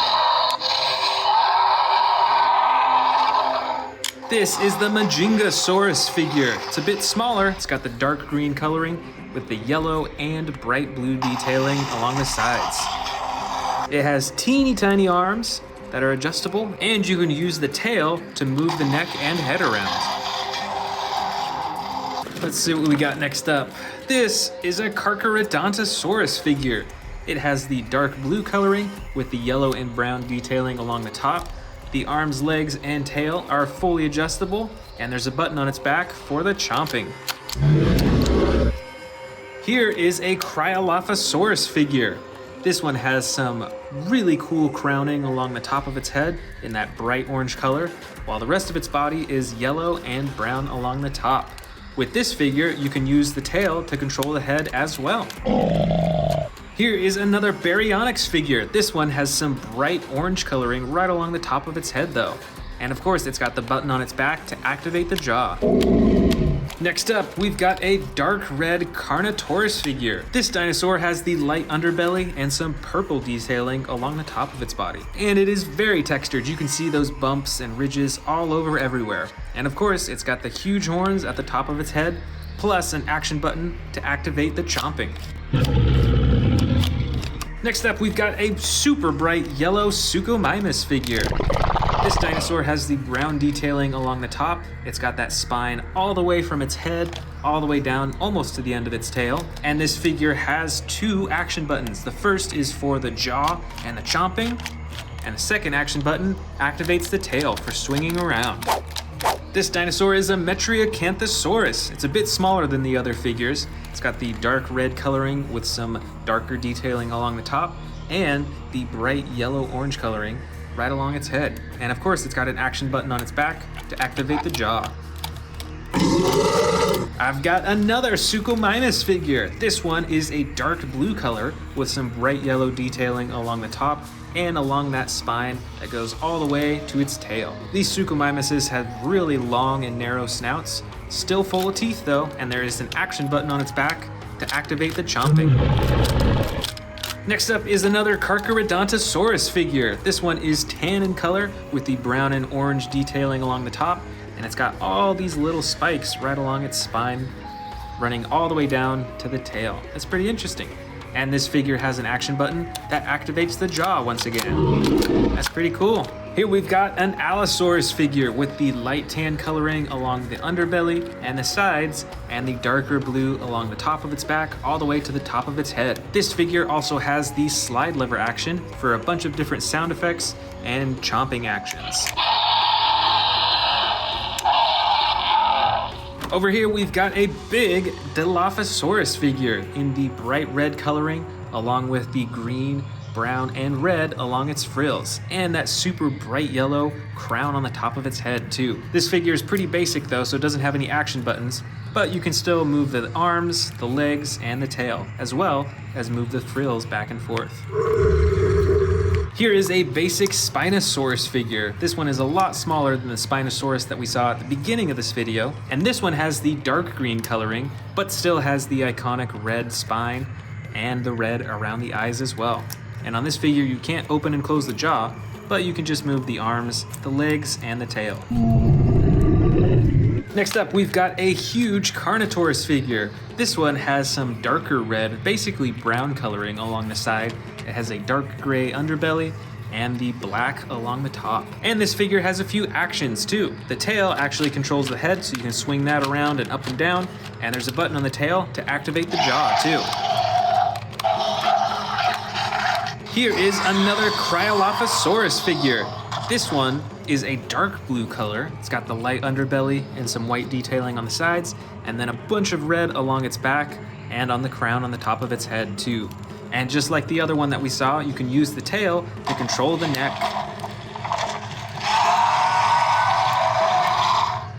This is the Majungasaurus figure. It's a bit smaller. It's got the dark green coloring with the yellow and bright blue detailing along the sides. It has teeny tiny arms that are adjustable, and you can use the tail to move the neck and head around. Let's see what we got next up. This is a Carcharodontosaurus figure. It has the dark blue coloring with the yellow and brown detailing along the top. The arms, legs, and tail are fully adjustable, and there's a button on its back for the chomping. Here is a Cryolophosaurus figure. This one has some really cool crowning along the top of its head in that bright orange color, while the rest of its body is yellow and brown along the top. With this figure, you can use the tail to control the head as well. Here is another Baryonyx figure. This one has some bright orange coloring right along the top of its head though. And of course, it's got the button on its back to activate the jaw. Next up, we've got a dark red Carnivores figure. This dinosaur has the light underbelly and some purple detailing along the top of its body. And it is very textured. You can see those bumps and ridges all over everywhere. And of course, it's got the huge horns at the top of its head, plus an action button to activate the chomping. Next up, we've got a super bright yellow Suchomimus figure. This dinosaur has the brown detailing along the top. It's got that spine all the way from its head, all the way down almost to the end of its tail. And this figure has two action buttons. The first is for the jaw and the chomping, and the second action button activates the tail for swinging around. This dinosaur is a Metriacanthosaurus. It's a bit smaller than the other figures. It's got the dark red coloring with some darker detailing along the top, and the bright yellow-orange coloring right along its head. And of course, it's got an action button on its back to activate the jaw. I've got another Suchomimus figure. This one is a dark blue color with some bright yellow detailing along the top and along that spine that goes all the way to its tail. These Suchomimuses have really long and narrow snouts, still full of teeth though, and there is an action button on its back to activate the chomping. Next up is another Carcharodontosaurus figure. This one is tan in color with the brown and orange detailing along the top, and it's got all these little spikes right along its spine, running all the way down to the tail. That's pretty interesting. And this figure has an action button that activates the jaw once again. That's pretty cool. Here we've got an Allosaurus figure with the light tan coloring along the underbelly and the sides, and the darker blue along the top of its back all the way to the top of its head. This figure also has the slide lever action for a bunch of different sound effects and chomping actions. Over here we've got a big Dilophosaurus figure in the bright red coloring along with the green, brown, and red along its frills, and that super bright yellow crown on the top of its head too. This figure is pretty basic though, so it doesn't have any action buttons, but you can still move the arms, the legs, and the tail, as well as move the frills back and forth. Here is a basic Spinosaurus figure. This one is a lot smaller than the Spinosaurus that we saw at the beginning of this video, and this one has the dark green coloring, but still has the iconic red spine and the red around the eyes as well. And on this figure, you can't open and close the jaw, but you can just move the arms, the legs, and the tail. Next up, we've got a huge Carnivores figure. This one has some darker red, basically brown coloring along the side. It has a dark gray underbelly and the black along the top. And this figure has a few actions too. The tail actually controls the head, so you can swing that around and up and down, and there's a button on the tail to activate the jaw too. Here is another Cryolophosaurus figure. This one is a dark blue color. It's got the light underbelly and some white detailing on the sides, and then a bunch of red along its back and on the crown on the top of its head too. And just like the other one that we saw, you can use the tail to control the neck.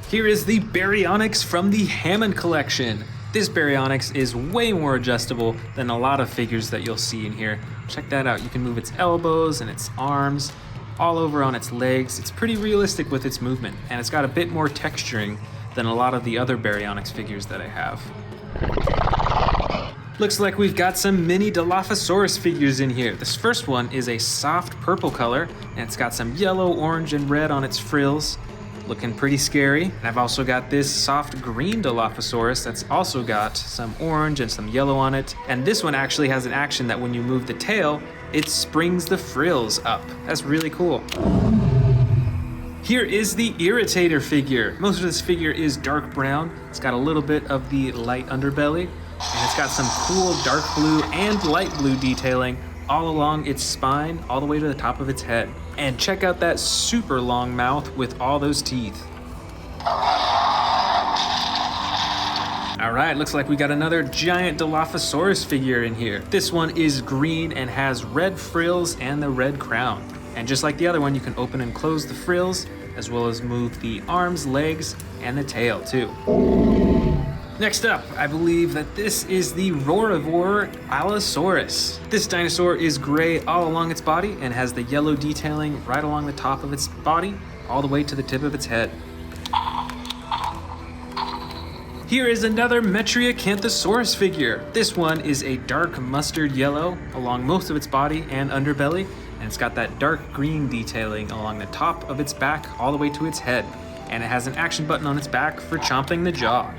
Here is the Baryonyx from the Hammond collection. This Baryonyx is way more adjustable than a lot of figures that you'll see in here. Check that out. You can move its elbows and its arms, all over on its legs. It's pretty realistic with its movement, and it's got a bit more texturing than a lot of the other Baryonyx figures that I have. Looks like we've got some mini Dilophosaurus figures in here. This first one is a soft purple color, and it's got some yellow, orange, and red on its frills. Looking pretty scary. And I've also got this soft green Dilophosaurus that's also got some orange and some yellow on it. And this one actually has an action that when you move the tail, it springs the frills up. That's really cool. Here is the Irritator figure. Most of this figure is dark brown. It's got a little bit of the light underbelly, and it's got some cool dark blue and light blue detailing all along its spine, all the way to the top of its head. And check out that super long mouth with all those teeth. All right, looks like we got another giant Dilophosaurus figure in here. This one is green and has red frills and the red crown. And just like the other one, you can open and close the frills, as well as move the arms, legs, and the tail too. Next up, I believe that this is the Herbivore Allosaurus. This dinosaur is gray all along its body and has the yellow detailing right along the top of its body, all the way to the tip of its head. Here is another Metriacanthosaurus figure. This one is a dark mustard yellow along most of its body and underbelly, and it's got that dark green detailing along the top of its back all the way to its head, and it has an action button on its back for chomping the jaw.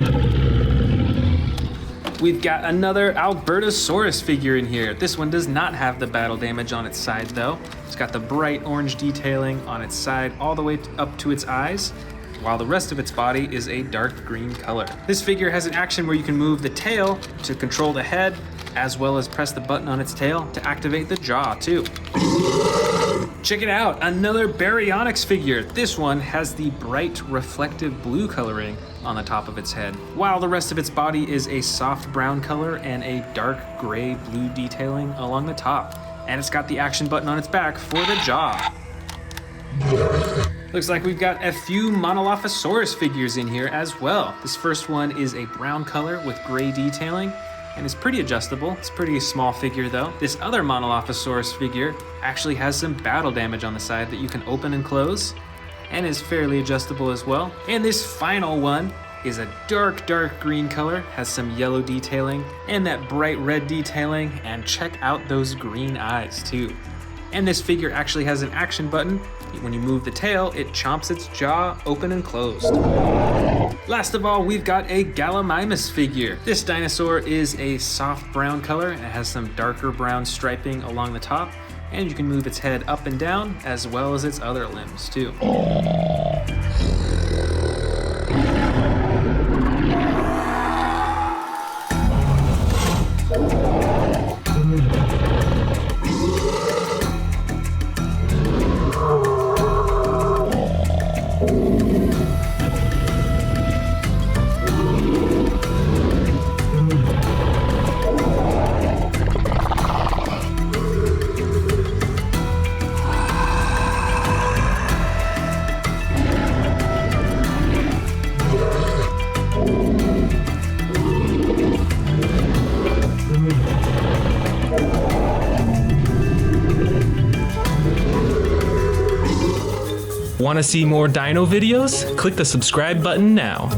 We've got another Albertosaurus figure in here. This one does not have the battle damage on its side though. It's got the bright orange detailing on its side all the way up to its eyes, while the rest of its body is a dark green color. This figure has an action where you can move the tail to control the head, as well as press the button on its tail to activate the jaw too. Check it out, another Baryonyx figure. This one has the bright reflective blue coloring on the top of its head, while the rest of its body is a soft brown color and a dark gray blue detailing along the top. And it's got the action button on its back for the jaw. Looks like we've got a few Monolophosaurus figures in here as well. This first one is a brown color with gray detailing and is pretty adjustable. It's a pretty small figure though. This other Monolophosaurus figure actually has some battle damage on the side that you can open and close and is fairly adjustable as well. And this final one is a dark green color, has some yellow detailing and that bright red detailing, and check out those green eyes too. And this figure actually has an action button. When you move the tail, it chomps its jaw open and closed. Last of all, we've got a Gallimimus figure. This dinosaur is a soft brown color and it has some darker brown striping along the top, and you can move its head up and down as well as its other limbs too. Want to see more dino videos? Click the subscribe button now.